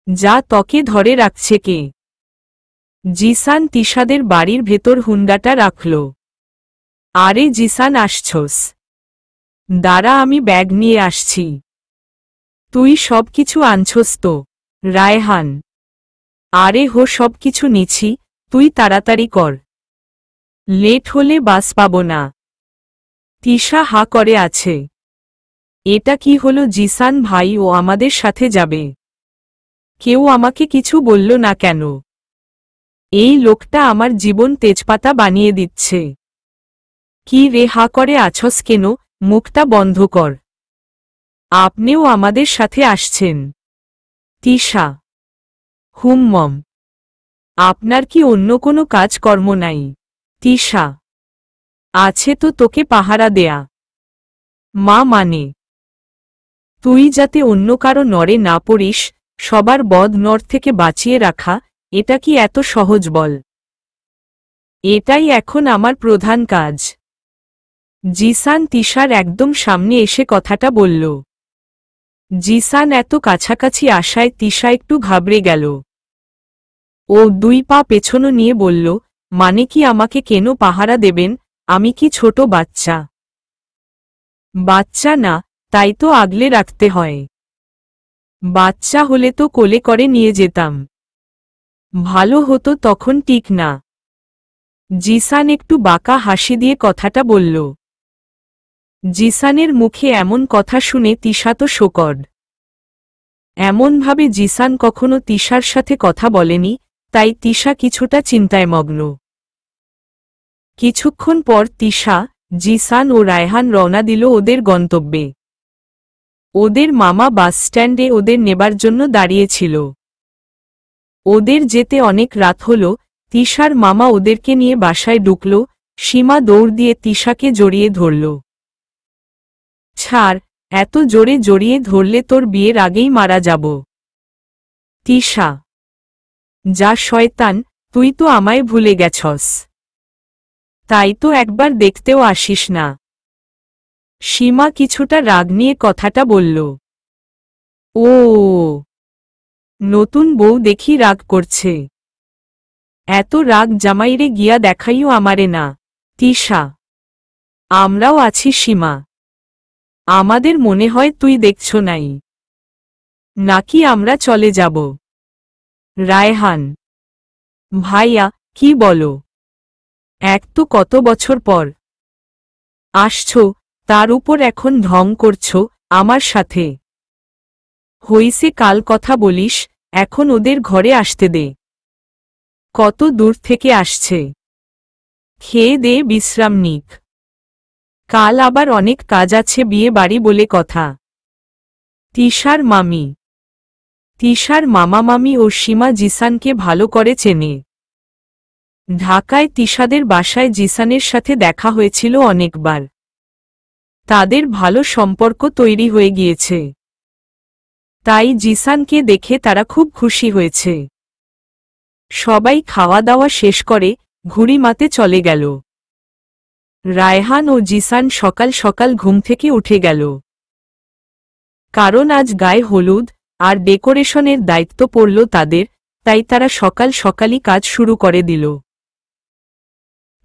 যা, ত্বকে ধরে রাখছে কে? জিসান তিশাদের বাড়ির ভেতর হুন্ডাটা রাখল। আরে জিসান, আসছস? দাঁড়া, আমি ব্যাগ নিয়ে আসছি। তুই সব কিছু আনছস তো? রায়হান: আরে হো, সব কিছু নিছি, তুই তাড়াতাড়ি কর, লেট হলে বাস পাবো না। তিশা হা করে আছে। এটা কি হলো জিসান ভাই, ও আমাদের সাথে যাবে? কেউ আমাকে কিছু বলল না কেন? এই লোকটা আমার জীবন তেজপাতা বানিয়ে দিচ্ছে। কি রে, হা করে আছস কেন? মুখটা বন্ধ কর। আপনিও আমাদের সাথে আসছেন? তিশা: মম, আপনার কি অন্য কোনো কাজকর্ম নাই? তিশা: আছে তো, তোকে পাহারা দেয়া। মা মানে? তুই যাতে অন্য কারো নড়ে না পড়িস, সবার বদ নড় থেকে বাঁচিয়ে রাখা, এটা কি এত সহজ বল? এটাই এখন আমার প্রধান কাজ। জিসান তিশার একদম সামনে এসে কথাটা বলল। জিসান এত কাছাকাছি আসায় তিশা একটু ঘাবড়ে গেল। ও 2 পা পেছনো নিয়ে বলল, মানে কি আমাকে কেন পাহারা দেবেন? আমি কি ছোট বাচ্চা? বাচ্চা না, তাই তো আগলে রাখতে হয়। বাচ্চা হলে তো কোলে করে নিয়ে যেতাম। ভালো হতো তখন, ঠিক না? জিসান একটু বাঁকা হাসি দিয়ে কথাটা বলল। জিসানের মুখে এমন কথা শুনে তিশা তো শোকড। এমনভাবে জিসান কখনো তিশার সাথে কথা বলেনি, তাই তিশা কিছুটা চিন্তায় মগ্ন। কিছুক্ষণ পর তিশা, জিসান ও রায়হান রওনা দিল ওদের গন্তব্যে। ওদের মামা বাস স্ট্যান্ডে ওদের নেবার জন্য দাঁড়িয়েছিল। ওদের যেতে অনেক রাত হল। তিশার মামা ওদেরকে নিয়ে বাসায় ঢুকল। সীমা দৌড় দিয়ে তিশাকে জড়িয়ে ধরল। ছাড়, এত জোরে জড়িয়ে ধরলে তোর বিয়ের আগেই মারা যাব। তিশা: যা শয়তান, তুই তো আমায় ভুলে গেছস, তাই তো একবার দেখতেও আসিস না। সীমা কিছুটা রাগ নিয়ে কথাটা বলল। ও, নতুন বউ দেখি রাগ করছে। এত রাগ জামাইরে গিয়া দেখাইও আমারে না। তিশা: আমরাও আছি সীমা, আমাদের মনে হয় তুই দেখছ নাই। নাকি আমরা চলে যাব? রায়হান: ভাইয়া, কি বলো? এক তো কত বছর পর আসছো, তার উপর এখন ঢং করছো আমার সাথে। হইছে, কাল কথা বলিস, এখন ওদের ঘরে আসতে দে। কত দূর থেকে আসছে, খেয়ে দে বিশ্রাম নিক। কাল আবার অনেক কাজ আছে, বিয়ে বাড়ি বলে কথা। তিশার মামি: তিশার মামা মামি ও সীমা জিসানকে ভালো করে চেনে। ঢাকায় তিশাদের বাসায় জিসানের সাথে দেখা হয়েছিল অনেকবার। তাদের ভালো সম্পর্ক তৈরি হয়ে গিয়েছে। তাই জিসানকে দেখে তারা খুব খুশি হয়েছে। সবাই খাওয়া দাওয়া শেষ করে ঘুড়ি মাতে চলে গেল। রায়হান ও জিসান সকাল সকাল ঘুম থেকে উঠে গেল। কারণ আজ গায়ে হলুদ আর ডেকোরেশনের দায়িত্ব পড়ল তাদের, তাই তারা সকাল সকালই কাজ শুরু করে দিল।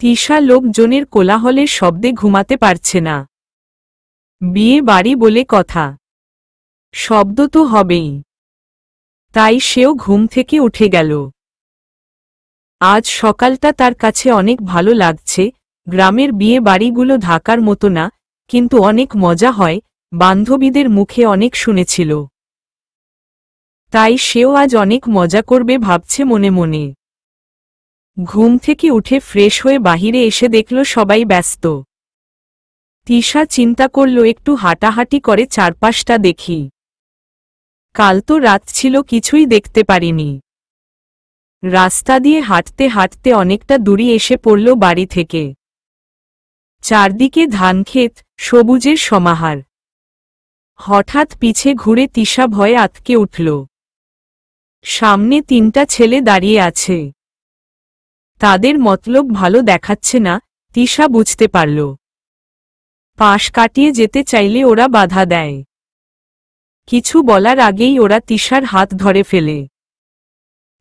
তিশা লোকজনের কোলাহলের শব্দে ঘুমাতে পারছে না। বিয়ে বাড়ি বলে কথা, শব্দ তো হবেই। তাই সেও ঘুম থেকে উঠে গেল। আজ সকালটা তার কাছে অনেক ভালো লাগছে। গ্রামের বিয়ে বাড়িগুলো ঢাকার মতো না, কিন্তু অনেক মজা হয়, বান্ধবীদের মুখে অনেক শুনেছিল। তাই সেও আজ অনেক মজা করবে ভাবছে মনে মনে। ঘুম থেকে উঠে ফ্রেশ হয়ে বাহিরে এসে দেখল সবাই ব্যস্ত। তিশা চিন্তা করল একটু হাঁটাহাঁটি করে চারপাশটা দেখি। কাল তো রাত ছিল, কিছুই দেখতে পারিনি। রাস্তা দিয়ে হাঁটতে হাঁটতে অনেকটা দূরে এসে পড়ল বাড়ি থেকে। চারদিকে ধানক্ষেত, সবুজের সমাহার। হঠাৎ পিছে ঘুরে তিশা ভয়ে আঁতকে উঠল। সামনে 3টা ছেলে দাঁড়িয়ে আছে। তাদের মতলব ভালো দেখাচ্ছে না, তিশা বুঝতে পারল। পাশ কাটিয়ে যেতে চাইলে ওরা বাধা দেয়। কিছু বলার আগেই ওরা তিশার হাত ধরে ফেলে।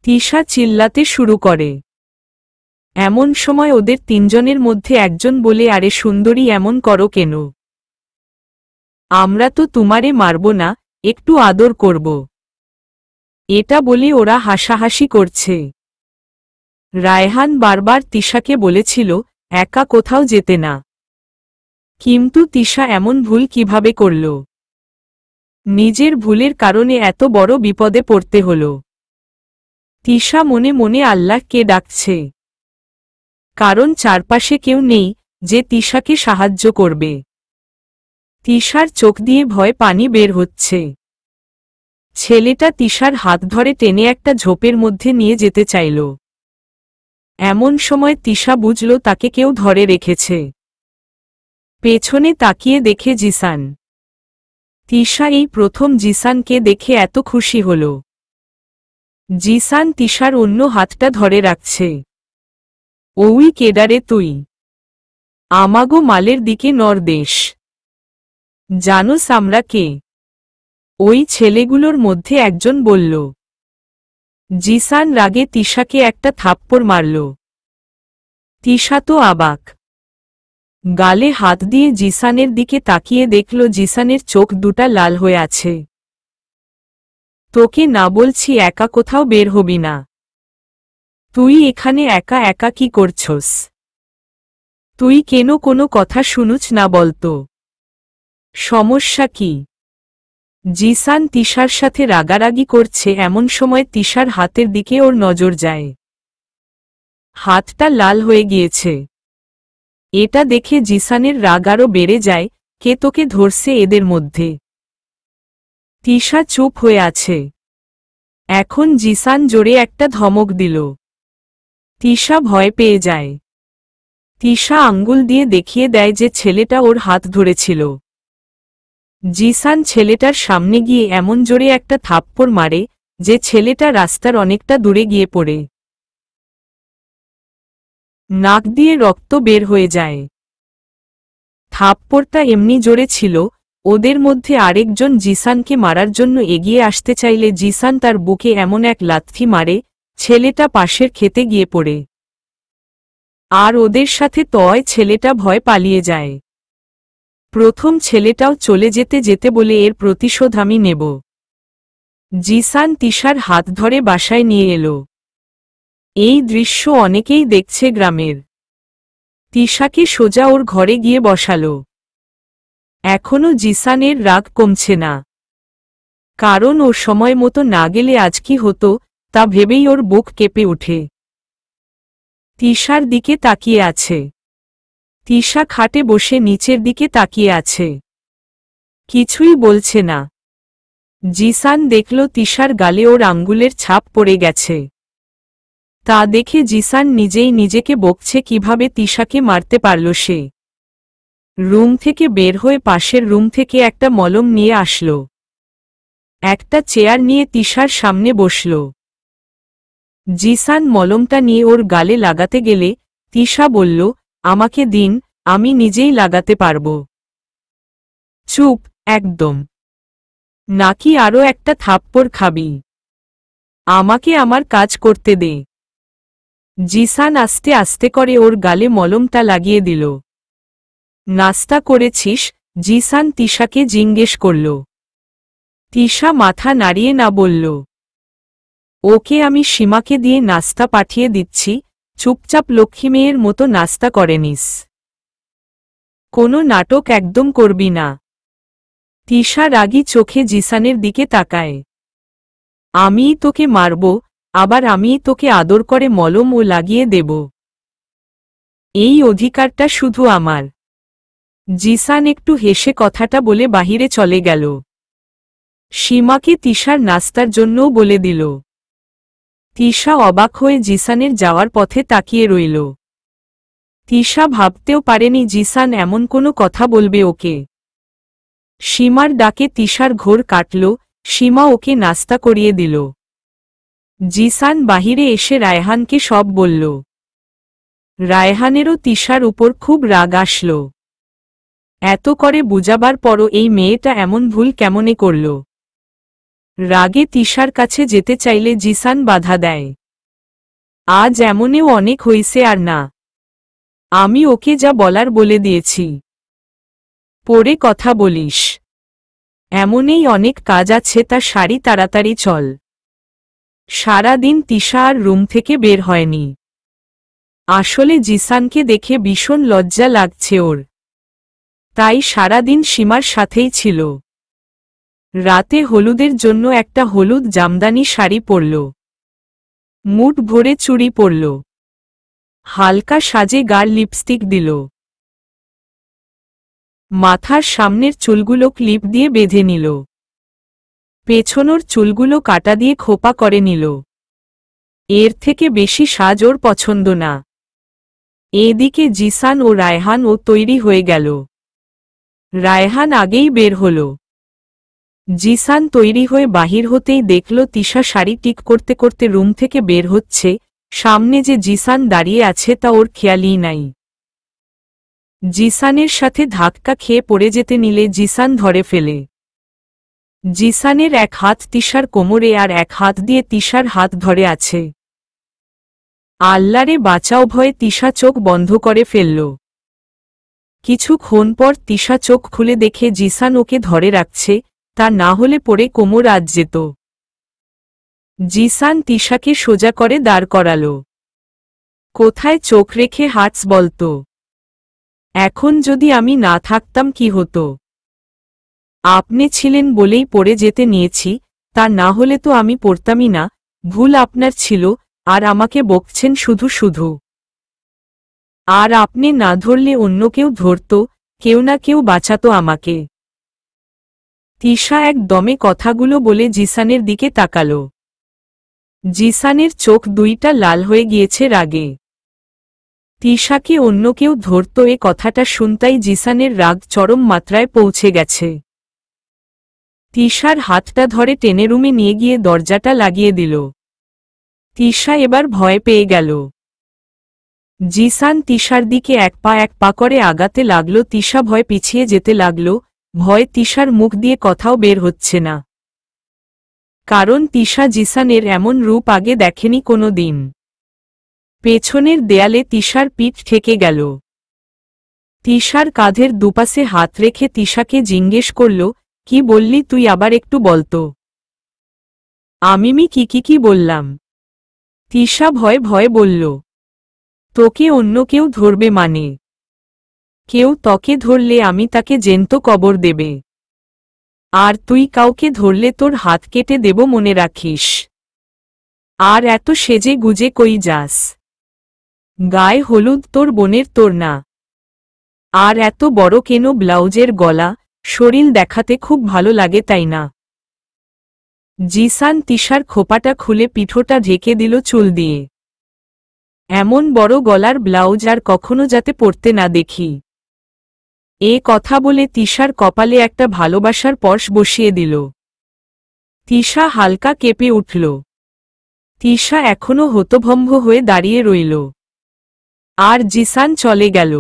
তিশা চিল্লাতে শুরু করে। এমন সময় ওদের 3জনের মধ্যে একজন বলে, আরে সুন্দরী, এমন করো কেন? আমরা তো তোমারে মারব না, একটু আদর করব। এটা বলে ওরা হাসাহাসি করছে। রায়হান বারবার তিশাকে বলেছিল একা কোথাও যেতে না, কিন্তু তিশা এমন ভুল কিভাবে করল? নিজের ভুলের কারণে এত বড় বিপদে পড়তে হল। তিশা মনে মনে আল্লাহকে ডাকছে, কারণ চারপাশে কেউ নেই যে তিশাকে সাহায্য করবে। তিশার চোখ দিয়ে ভয় পানি বের হচ্ছে। ছেলেটা তিশার হাত ধরে টেনে একটা ঝোপের মধ্যে নিয়ে যেতে চাইল। এমন সময় তিশা বুঝল তাকে কেউ ধরে রেখেছে। পেছনে তাকিয়ে দেখে জিসান। তিশা এই প্রথম জিসানকে দেখে এত খুশি হল। জিসান তিশার অন্য হাতটা ধরে রাখছে। ওই কেডারে তুই? আমাগো মালের দিকে নরদেশ। জানোস আমরা কে? ওই ছেলেগুলোর মধ্যে একজন বলল। জিসান রাগে তিশাকে একটা থাপ্পড় মারল। তিশা তো অবাক। গালে হাত দিয়ে জিসানের দিকে তাকিয়ে দেখল জিসানের চোখ দুটা লাল হয়ে আছে। তোকে না বলছি একা কোথাও বের হবি না। তুই এখানে একা একা কি করছস? তুই কেন কোনো কথা শুনুছ না বলতো? সমস্যা কি? জিসান তিশার সাথে রাগারাগি করছে এমন সময় তিশার হাতের দিকে ওর নজর যায়। হাতটা লাল হয়ে গিয়েছে। এটা দেখে জিসানের রাগ আরও বেড়ে যায়। কে তোকে ধরছে এদের মধ্যে? তিশা চুপ হয়ে আছে। এখন জিসান জোরে একটা ধমক দিল। তিশা ভয় পেয়ে যায়। তিশা আঙ্গুল দিয়ে দেখিয়ে দেয় যে ছেলেটা ওর হাত ধরেছিল। জিসান ছেলেটার সামনে গিয়ে এমন জোরে একটা থাপ্পড় মারে যে ছেলেটা রাস্তার অনেকটা দূরে গিয়ে পড়ে। নাক দিয়ে রক্ত বের হয়ে যায়। থাপ্পড়টা এমনি জোরে ছিল, ওদের মধ্যে আরেকজন জিসানকে মারার জন্য এগিয়ে আসতে চাইলে জিসান তার বুকে এমন এক লাথি মারে, ছেলেটা পাশের খেতে গিয়ে পড়ে। আর ওদের সাথে তয় ছেলেটা ভয় পালিয়ে যায়। প্রথম ছেলেটাও চলে যেতে যেতে বলে এর প্রতিশোধ আমি নেব। জিসান তিশার হাত ধরে বাসায় নিয়ে এলো। এই দৃশ্য অনেকেই দেখছে গ্রামের। তিশাকে সোজা ওর ঘরে গিয়ে বসালো। এখনো জিসানের রাগ কমছে না, কারণ ও সময় মতো না গেলে আজ কি হতো তা ভেবেই ওর বুক কেঁপে ওঠে। তিশার দিকে তাকিয়ে আছে। তিশা খাটে বসে নিচের দিকে তাকিয়ে আছে, কিছুই বলছে না। জিসান দেখল তিশার গালে ওর আঙ্গুলের ছাপ পড়ে গেছে। তা দেখে জিসান নিজেই নিজেকে বকছে কিভাবে তিশাকে মারতে পারল সে। রুম থেকে বের হয়ে পাশের রুম থেকে একটা মলম নিয়ে আসলো। একটা চেয়ার নিয়ে তিশার সামনে বসল। জিসান মলমটা নিয়ে ওর গালে লাগাতে গেলে তিশা বলল, আমাকে দিন, আমি নিজেই লাগাতে পারব। চুপ একদম, নাকি আরও একটা থাপ্পড় খাবি? আমাকে আমার কাজ করতে দে। জিসান আস্তে আস্তে করে ওর গালে মলমটা লাগিয়ে দিল। নাস্তা করেছিস? জিসান তিশাকে জিজ্ঞেস করল। তিশা মাথা নাড়িয়ে না বলল। ওকে আমি সীমাকে দিয়ে নাস্তা পাঠিয়ে দিচ্ছি, চুপচাপ লক্ষ্মী মেয়ের মতো নাস্তা করে নিস। কোনো নাটক একদম করবি না। তিশা রাগী চোখে জিসানের দিকে তাকায়। আমিই তোকে মারব, আবার আমিই তোকে আদর করে মলম ও লাগিয়ে দেব। এই অধিকারটা শুধু আমার। জিসান একটু হেসে কথাটা বলে বাহিরে চলে গেল। সীমাকে তিশার নাস্তার জন্যও বলে দিল। তিশা অবাক হয়ে জিসানের যাওয়ার পথে তাকিয়ে রইল। তিশা ভাবতেও পারেনি জিসান এমন কোনো কথা বলবে ওকে। সীমার ডাকে তিশার ঘোর কাটল, সীমা ওকে নাস্তা করিয়ে দিল। জিসান বাহিরে এসে রায়হানকে সব বলল। রায়হানেরও তিশার উপর খুব রাগ আসল। এত করে বুঝাবার পরও এই মেয়েটা এমন ভুল কেমনে করল? রাগে তিশার কাছে যেতে চাইলে জিসান বাধা দেয়। আজ এমনেও অনেক হইছে আর না। আমি ওকে যা বলার বলে দিয়েছি, পরে কথা বলিস। এমনই অনেক কাজ আছে, তা সারি, তাড়াতাড়ি চল। সারাদিন তিশা আর রুম থেকে বের হয়নি। আসলে জিসানকে দেখে ভীষণ লজ্জা লাগছে ওর, তাই সারাদিন সীমার সাথেই ছিল। রাতে হলুদের জন্য একটা হলুদ জামদানি শাড়ি পরল, মুঠ ভরে চুড়ি পরল, হালকা সাজে গাঢ় লিপস্টিক দিল, মাথার সামনের চুলগুলো ক্লিপ দিয়ে বেঁধে নিল, পেছনোর চুলগুলো কাটা দিয়ে খোপা করে নিল। এর থেকে বেশি সাজ ওর পছন্দ না। এদিকে জিসান ও রায়হানও তৈরি হয়ে গেল। রায়হান আগেই বের হল। জিসান তৈরি হয়ে বাহির হতেই দেখল তিশা শাড়ি ঠিক করতে করতে রুম থেকে বের হচ্ছে। সামনে যে জিসান দাঁড়িয়ে আছে তা ওর খেয়ালই নাই। জিসানের সাথে ধাক্কা খেয়ে পড়ে যেতে নিলে জিসান ধরে ফেলে। জিসানের এক হাত তিশার কোমরে আর এক হাত দিয়ে তিশার হাত ধরে আছে। আল্লারে বাঁচাও ভয়ে তিশা চোখ বন্ধ করে ফেলল। কিছুক্ষণ পর তিশা চোখ খুলে দেখে জিসান ওকে ধরে রাখছে, তা না হলে পড়ে কোমর আজ যেত। জিসান তিশাকে সোজা করে দাঁড় করাল। কোথায় চোখ রেখে হাঁটস বলতো? এখন যদি আমি না থাকতাম কি হতো? আপনি ছিলেন বলেই পড়ে যেতে নিয়েছি, তা না হলে তো আমি পড়তামই না। ভুল আপনার ছিল, আর আমাকে বকছেন শুধু শুধু। আর আপনি না ধরলে অন্য কেউ ধরত, কেউ না কেউ বাঁচাতো আমাকে। তিশা একদমে কথাগুলো বলে জিসানের দিকে তাকাল। জিসানের চোখ দুইটা লাল হয়ে গিয়েছে রাগে। তিশাকে অন্য কেউ ধরত এ কথাটা শুনতাই জিসানের রাগ চরম মাত্রায় পৌঁছে গেছে। তিশার হাতটা ধরে টেনে রুমে নিয়ে গিয়ে দরজাটা লাগিয়ে দিল। তিশা এবার ভয় পেয়ে গেল। জিসান তিশার দিকে এক পা করে আগাতে লাগল। তিশা ভয় পিছিয়ে যেতে লাগল। ভয় তিশার মুখ দিয়ে কথাও বের হচ্ছে না, কারণ তিশা জিসানের এমন রূপ আগে দেখেনি কোনো দিন। পেছনের দেয়ালে তিশার পিঠ ঠেকে গেল। তিশার কাঁধের দুপাশে হাত রেখে তিশাকে জিজ্ঞেস করল, কি বললি তুই, আবার একটু বলতো? আমি কি বললাম? তিশা ভয়ে ভয়ে বলল, তোকে অন্য কেউ ধরবে মানে? কেউ তোকে ধরলে আমি তাকে জ্যান্ত কবর দেবে, আর তুই কাউকে ধরলে তোর হাত কেটে দেব, মনে রাখিস। আর এত সেজে গুজে কই যাস? গায়ে হলুদ তোর বোনের, তোর না। আর এত বড় কেন ব্লাউজের গলা? শরীর দেখাতে খুব ভালো লাগে তাই না? জিসান তিশার খোপাটা খুলে পিঠোটা ঢেকে দিল চুল দিয়ে। এমন বড় গলার ব্লাউজ আর কখনো যাতে পরতে না দেখি। এ কথা বলে তিশার কপালে একটা ভালোবাসার পরশ বসিয়ে দিল। তিশা হালকা কেঁপে উঠল। তিশা এখনো হতভম্ব হয়ে দাঁড়িয়ে রইল। আর জিসান চলে গেল।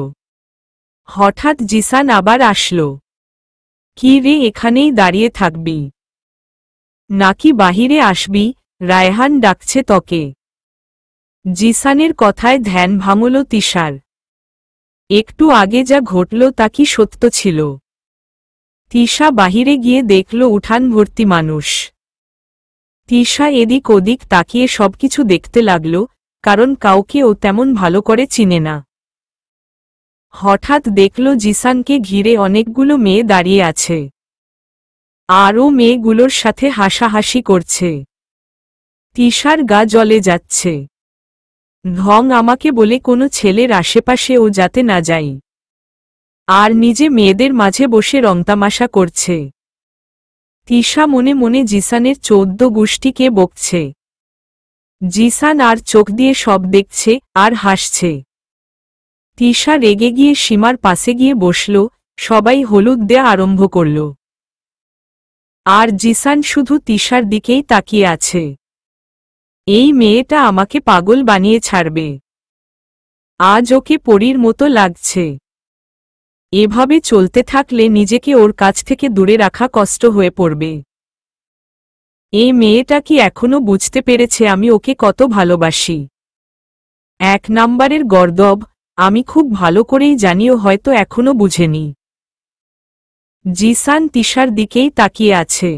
হঠাৎ জিসান আবার আসল। কি রে, এখানেই দাঁড়িয়ে থাকবি নাকি বাহিরে আসবি? রায়হান ডাকছে তোকে। জিসানের কথায় ধ্যান ভাঙল তিশার। একটু আগে যা ঘটল তা কি সত্য ছিল? তিশা বাহিরে গিয়ে দেখল উঠান ভর্তি মানুষ। তিশা এদিক ওদিক তাকিয়ে সবকিছু দেখতে লাগল, কারণ কাউকে ও তেমন ভালো করে চিনে না। হঠাৎ দেখল জিসানকে ঘিরে অনেকগুলো মেয়ে দাঁড়িয়ে আছে। আরও মেয়েগুলোর সাথে হাসাহাসি করছে। তিশার গা জ্বলে যাচ্ছে। ঢং আমাকে বলে কোনো ছেলের আশেপাশে ও যাতে না যাই, আর নিজে মেয়েদের মাঝে বসে রংতামাশা করছে। তিশা মনে মনে জিসানের 14 গোষ্ঠীকে বকছে। জিসান আর চোখ দিয়ে সব দেখছে আর হাসছে। তিশা রেগে গিয়ে সীমার পাশে গিয়ে বসল। সবাই হলুদ দেয়া আরম্ভ করল। আর জিসান শুধু তিশার দিকেই তাকিয়ে আছে। এই মেয়েটা আমাকে পাগল বানিয়ে ছাড়বে। আজ ওকে পরীর মতো লাগছে। এভাবে চলতে থাকলে নিজেকে ওর কাছ থেকে দূরে রাখা কষ্ট হয়ে পড়বে। এই মেয়েটা কি এখনো বুঝতে পেরেছে আমি ওকে কত ভালোবাসি? 1 নাম্বারের গর্দভ, আমি খুব ভালো করেই জানিও হয়তো এখনো বুঝেনি। জিসান তিশার দিকেই তাকিয়ে আছে।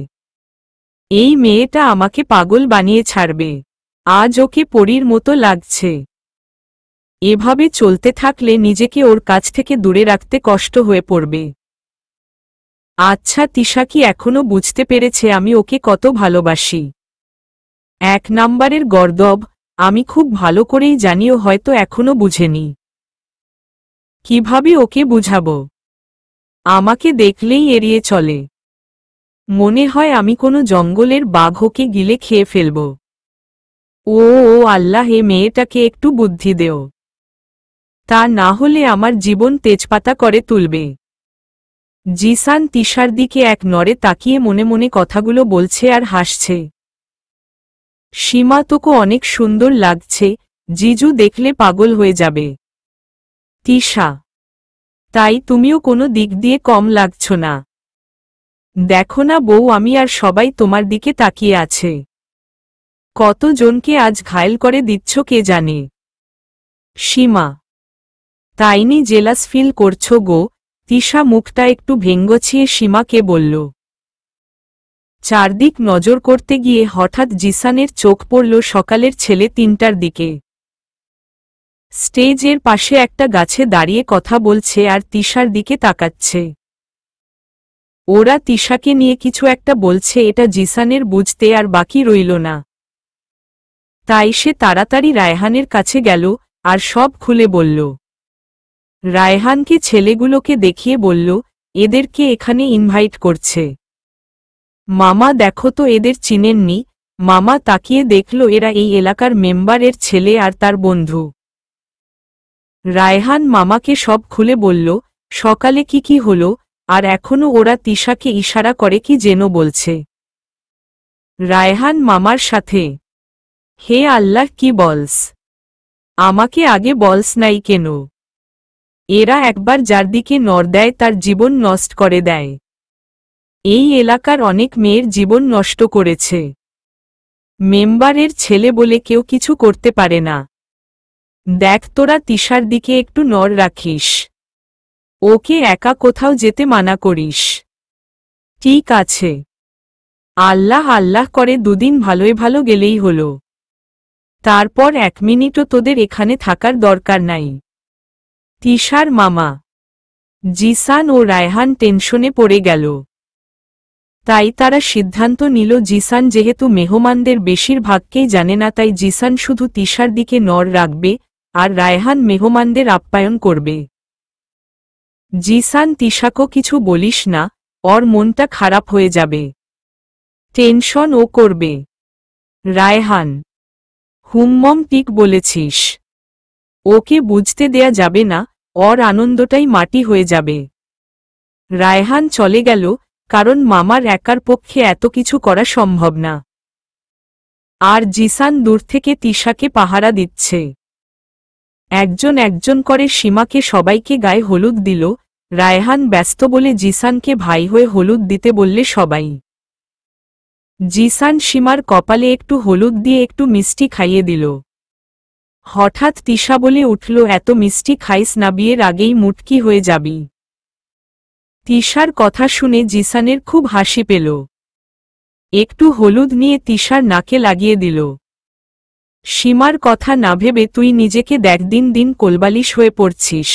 এই মেয়েটা আমাকে পাগল বানিয়ে ছাড়বে, আজ ওকে পরীর মতো লাগছে। এভাবে চলতে থাকলে নিজেকে ওর কাছ থেকে দূরে রাখতে কষ্ট হয়ে পড়বে। আচ্ছা, তিশা কি এখনো বুঝতে পেরেছে আমি ওকে কত ভালোবাসি? 1 নাম্বারের গর্দভ, আমি খুব ভালো করেই জানিও হয়তো এখনো বুঝেনি। কিভাবে ওকে বুঝাবো? আমাকে দেখলেই এড়িয়ে চলে। মনে হয় আমি কোনো জঙ্গলের বাঘ ওকে গিলে খেয়ে ফেলব। ও আল্লাহ, হে মেয়েটাকে একটু বুদ্ধি দেও, তা না হলে আমার জীবন তেজপাতা করে তুলবে। জিসান তিশার দিকে এক নড়ে তাকিয়ে মনে মনে কথাগুলো বলছে আর হাসছে। সীমা, তোকে অনেক সুন্দর লাগছে, জিজু দেখলে পাগল হয়ে যাবে। তিশা, তাই তুমিও কোনো দিক দিয়ে কম লাগছ না। দেখো না বউ, আমি আর সবাই তোমার দিকে তাকিয়ে আছে। কতজনকে আজ ঘায়েল করে দিচ্ছ কে জানে। সীমা, তাইনি জেলাস ফিল করছো গো? তিশা মুখটা একটু ভেঙ্গছিয়ে সীমাকে বলল। চারদিক নজর করতে গিয়ে হঠাৎ জিসানের চোখ পড়ল সকালের ছেলে 3টার দিকে। স্টেজের পাশে একটা গাছে দাঁড়িয়ে কথা বলছে আর তিশার দিকে তাকাচ্ছে। ওরা তিশাকে নিয়ে কিছু একটা বলছে, এটা জিসানের বুঝতে আর বাকি রইল না। তাই সে তাড়াতাড়ি রায়হানের কাছে গেল আর সব খুলে বলল। রায়হানকে ছেলেগুলোকে দেখিয়ে বলল, এদেরকে এখানে ইনভাইট করছে। মামা দেখো তো, এদের চিনেননি? মামা তাকিয়ে দেখল এরা এই এলাকার মেম্বারের ছেলে আর তার বন্ধু। রায়হান মামাকে সব খুলে বলল, সকালে কি কি হলো, আর এখনো ওরা তিশাকে ইশারা করে কি যেন বলছে। রায়হান মামার সাথে। হে আল্লাহ, কি বলস? আমাকে আগে বলস নাই কেন? এরা একবার যার দিকে নড় দেয় তার জীবন নষ্ট করে দেয়। এই এলাকার অনেক মেয়ের জীবন নষ্ট করেছে। মেম্বারের ছেলে বলে কেউ কিছু করতে পারে না। দেখ, তোরা তিশার দিকে একটু নড় রাখিস, ওকে একা কোথাও যেতে মানা করিস। ঠিক আছে। আল্লাহ আল্লাহ করে 2 দিন ভালোই ভালো গেলেই হলো। তারপর 1 মিনিটও তোদের এখানে থাকার দরকার নাই। তিশার মামা। জিসান ও রায়হান টেনশনে পড়ে গেল। তাই তারা সিদ্ধান্ত নিল, জিসান যেহেতু মেহমানদের বেশিরভাগকেই জানে না, তাই জিসান শুধু তিশার দিকে নড় রাখবে আর রায়হান মেহমানদের আপ্যায়ন করবে। জিসান, তিশাকে কিছু বলিস না, ওর মনটা খারাপ হয়ে যাবে। টেনশন ও করবে। রায়হান, হুম্মম ঠিক বলেছিস, ওকে বুঝতে দেয়া যাবে না, ওর আনন্দটাই মাটি হয়ে যাবে। রায়হান চলে গেল, কারণ মামার একার পক্ষে এত কিছু করা সম্ভব না। আর জিসান দূর থেকে তিশাকে পাহারা দিচ্ছে। একজন একজন করে সীমাকে সবাইকে গায়ে হলুদ দিল। রায়হান ব্যস্ত বলে জিসানকে ভাই হয়ে হলুদ দিতে বললে সবাই। জিসান সীমার কপালে একটু হলুদ দিয়ে একটু মিষ্টি খাইয়ে দিল। হঠাৎ তিশা বলে উঠল, এত মিষ্টি খাইস না, বিয়ের আগেই মুটকি হয়ে যাবি। তিশার কথা শুনে জিসানের খুব হাসি পেল। একটু হলুদ নিয়ে তিশার নাকে লাগিয়ে দিল। সীমার কথা না ভেবে তুই নিজেকে দেখ, দিন দিন কোলবালিশ হয়ে পড়ছিস।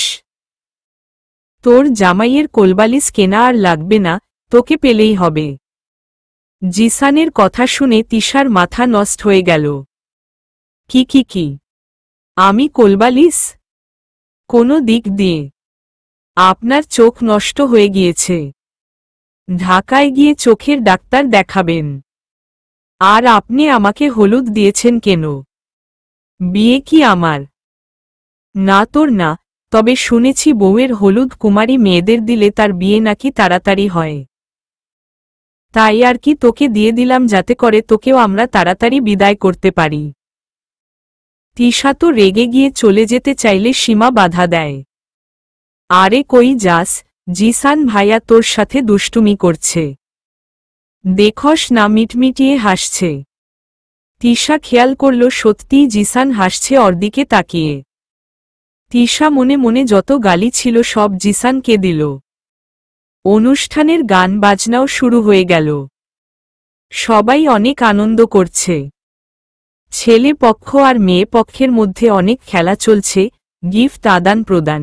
তোর জামাইয়ের কোলবালিশ কেনা আর লাগবে না, তোকে পেলেই হবে। জিসানের কথা শুনে তিশার মাথা নষ্ট হয়ে গেল। কি আমি কোলবালিশ? কোনো দিক দিয়ে? আপনার চোখ নষ্ট হয়ে গিয়েছে, ঢাকায় গিয়ে চোখের ডাক্তার দেখাবেন। আর আপনি আমাকে হলুদ দিয়েছেন কেন? বিয়ে কি আমার? না, তোর না, তবে শুনেছি বউয়ের হলুদ কুমারী মেয়েদের দিলে তার বিয়ে নাকি তাড়াতাড়ি হয়। তাই আর কি তোকে দিয়ে দিলাম, যাতে করে তোকেও আমরা তাড়াতাড়ি বিদায় করতে পারি। তিশা তো রেগে গিয়ে চলে যেতে চাইলে সীমা বাধা দেয়। আরে কই যাস, জিসান ভাইয়া তোর সাথে দুষ্টুমি করছে, দেখস না মিটমিটিয়ে হাসছে। তিশা খেয়াল করল সত্যিই জিসান হাসছে ওর দিকে তাকিয়ে। তিশা মনে মনে যত গালি ছিল সব জিসানকে দিল। অনুষ্ঠানের গান বাজনাও শুরু হয়ে গেল। সবাই অনেক আনন্দ করছে। ছেলে পক্ষ আর মেয়ে পক্ষের মধ্যে অনেক খেলা চলছে, গিফট আদান প্রদান।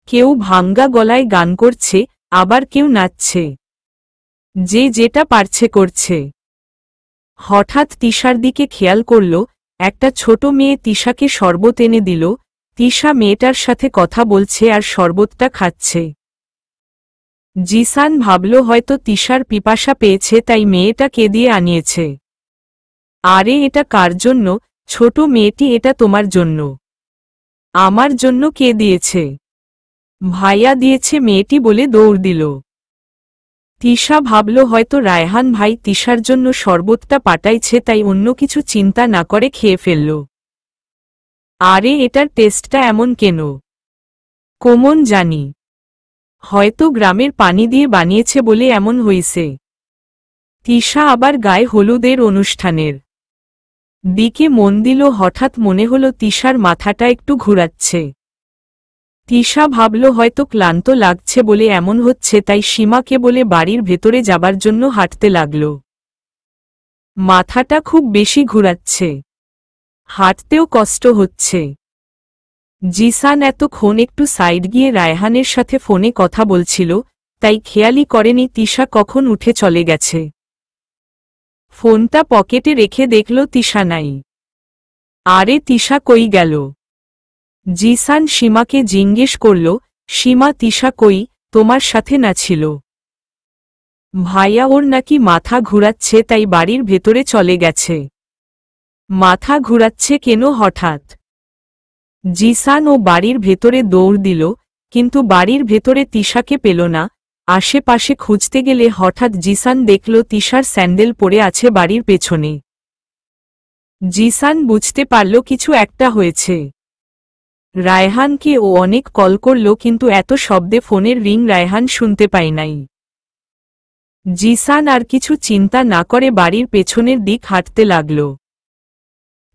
কেউ ভাঙ্গা গলায় গান করছে, আবার কেউ নাচছে। যে যেটা পারছে করছে। হঠাৎ তিশার দিকে খেয়াল করল, একটা ছোট মেয়ে তিশাকে শরবত এনে দিল। তিশা মেয়েটার সাথে কথা বলছে আর শরবতটা খাচ্ছে। জিসান ভাবল হয়তো তিশার পিপাসা পেয়েছে, তাই মেয়েটা কে দিয়ে আনিয়েছে। আরে এটা কার জন্য, ছোট মেয়েটি? এটা তোমার জন্য। আমার জন্য কে দিয়েছে? ভাইয়া দিয়েছে, মেয়েটি বলে দৌড় দিল। তিশা ভাবল হয়তো রায়হান ভাই তিশার জন্য শরবতটা পাঠাইছে, তাই অন্য কিছু চিন্তা না করে খেয়ে ফেলল। আরে এটার টেস্টটা এমন কেন? কোমন জানি। হয়তো গ্রামের পানি দিয়ে বানিয়েছে বলে এমন হইছে। তিশা আবার গায়ে হলুদের অনুষ্ঠানের দিকে মন দিল। হঠাৎ মনে হল তিশার মাথাটা একটু ঘুরাচ্ছে। তিশা ভাবল হয়তো ক্লান্ত লাগছে বলে এমন হচ্ছে, তাই সীমাকে বলে বাড়ির ভেতরে যাবার জন্য হাঁটতে লাগল। মাথাটা খুব বেশি ঘুরাচ্ছে, হাঁটতেও কষ্ট হচ্ছে। জিসান এতক্ষণ একটু সাইড গিয়ে রায়হানের সাথে ফোনে কথা বলছিল, তাই খেয়ালই করেনি তিশা কখন উঠে চলে গেছে। ফোনটা পকেটে রেখে দেখল তিশা নাই। আরে তিশা কই গেল? জিসান সীমাকে জিজ্ঞেস করল, সীমা তিশা কই, তোমার সাথে না ছিল? ভাইয়া ওর নাকি মাথা ঘুরাচ্ছে, তাই বাড়ির ভেতরে চলে গেছে। মাথা ঘুরাচ্ছে কেন হঠাৎ? জিসান ও বাড়ির ভেতরে দৌড় দিল, কিন্তু বাড়ির ভেতরে তিশাকে পেল না। আশেপাশে খুঁজতে গেলে হঠাৎ জিসান দেখল তিশার স্যান্ডেল পড়ে আছে বাড়ির পেছনে। জিসান বুঝতে পারল কিছু একটা হয়েছে। রায়হানকে ও অনেক কল করল, কিন্তু এত শব্দে ফোনের রিং রায়হান শুনতে পায় নাই। জিসান আর কিছু চিন্তা না করে বাড়ির পেছনের দিক হাঁটতে লাগল।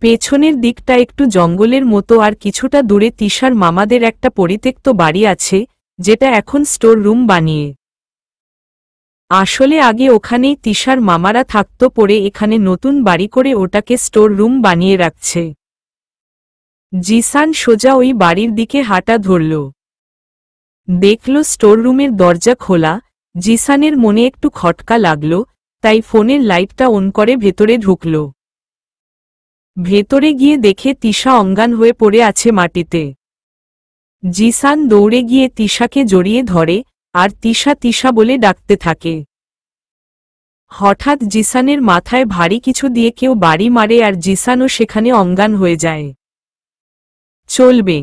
পেছনের দিকটা একটু জঙ্গলের মতো, আর কিছুটা দূরে তিশার মামাদের একটা পরিত্যক্ত বাড়ি আছে, যেটা এখন স্টোর রুম বানিয়ে। আসলে আগে ওখানেই তিশার মামারা থাকত, পরে এখানে নতুন বাড়ি করে ওটাকে স্টোর রুম বানিয়ে রাখছে। জিসান সোজা ওই বাড়ির দিকে হাঁটা ধরল। দেখল স্টোর রুমের দরজা খোলা। জিসানের মনে একটু খটকা লাগল, তাই ফোনের লাইটটা অন করে ভেতরে ঢুকল। ভেতরে গিয়ে দেখে তিশা অজ্ঞান হয়ে পড়ে আছে মাটিতে। জিসান দৌড়ে গিয়ে তিশাকে জড়িয়ে ধরে, আর তিশা তিশা বলে ডাকতে থাকে। হঠাৎ জিসানের মাথায় ভারী কিছু দিয়ে কেউ বাড়ি মারে, আর জিসানও সেখানে অজ্ঞান হয়ে যায়। চলবে।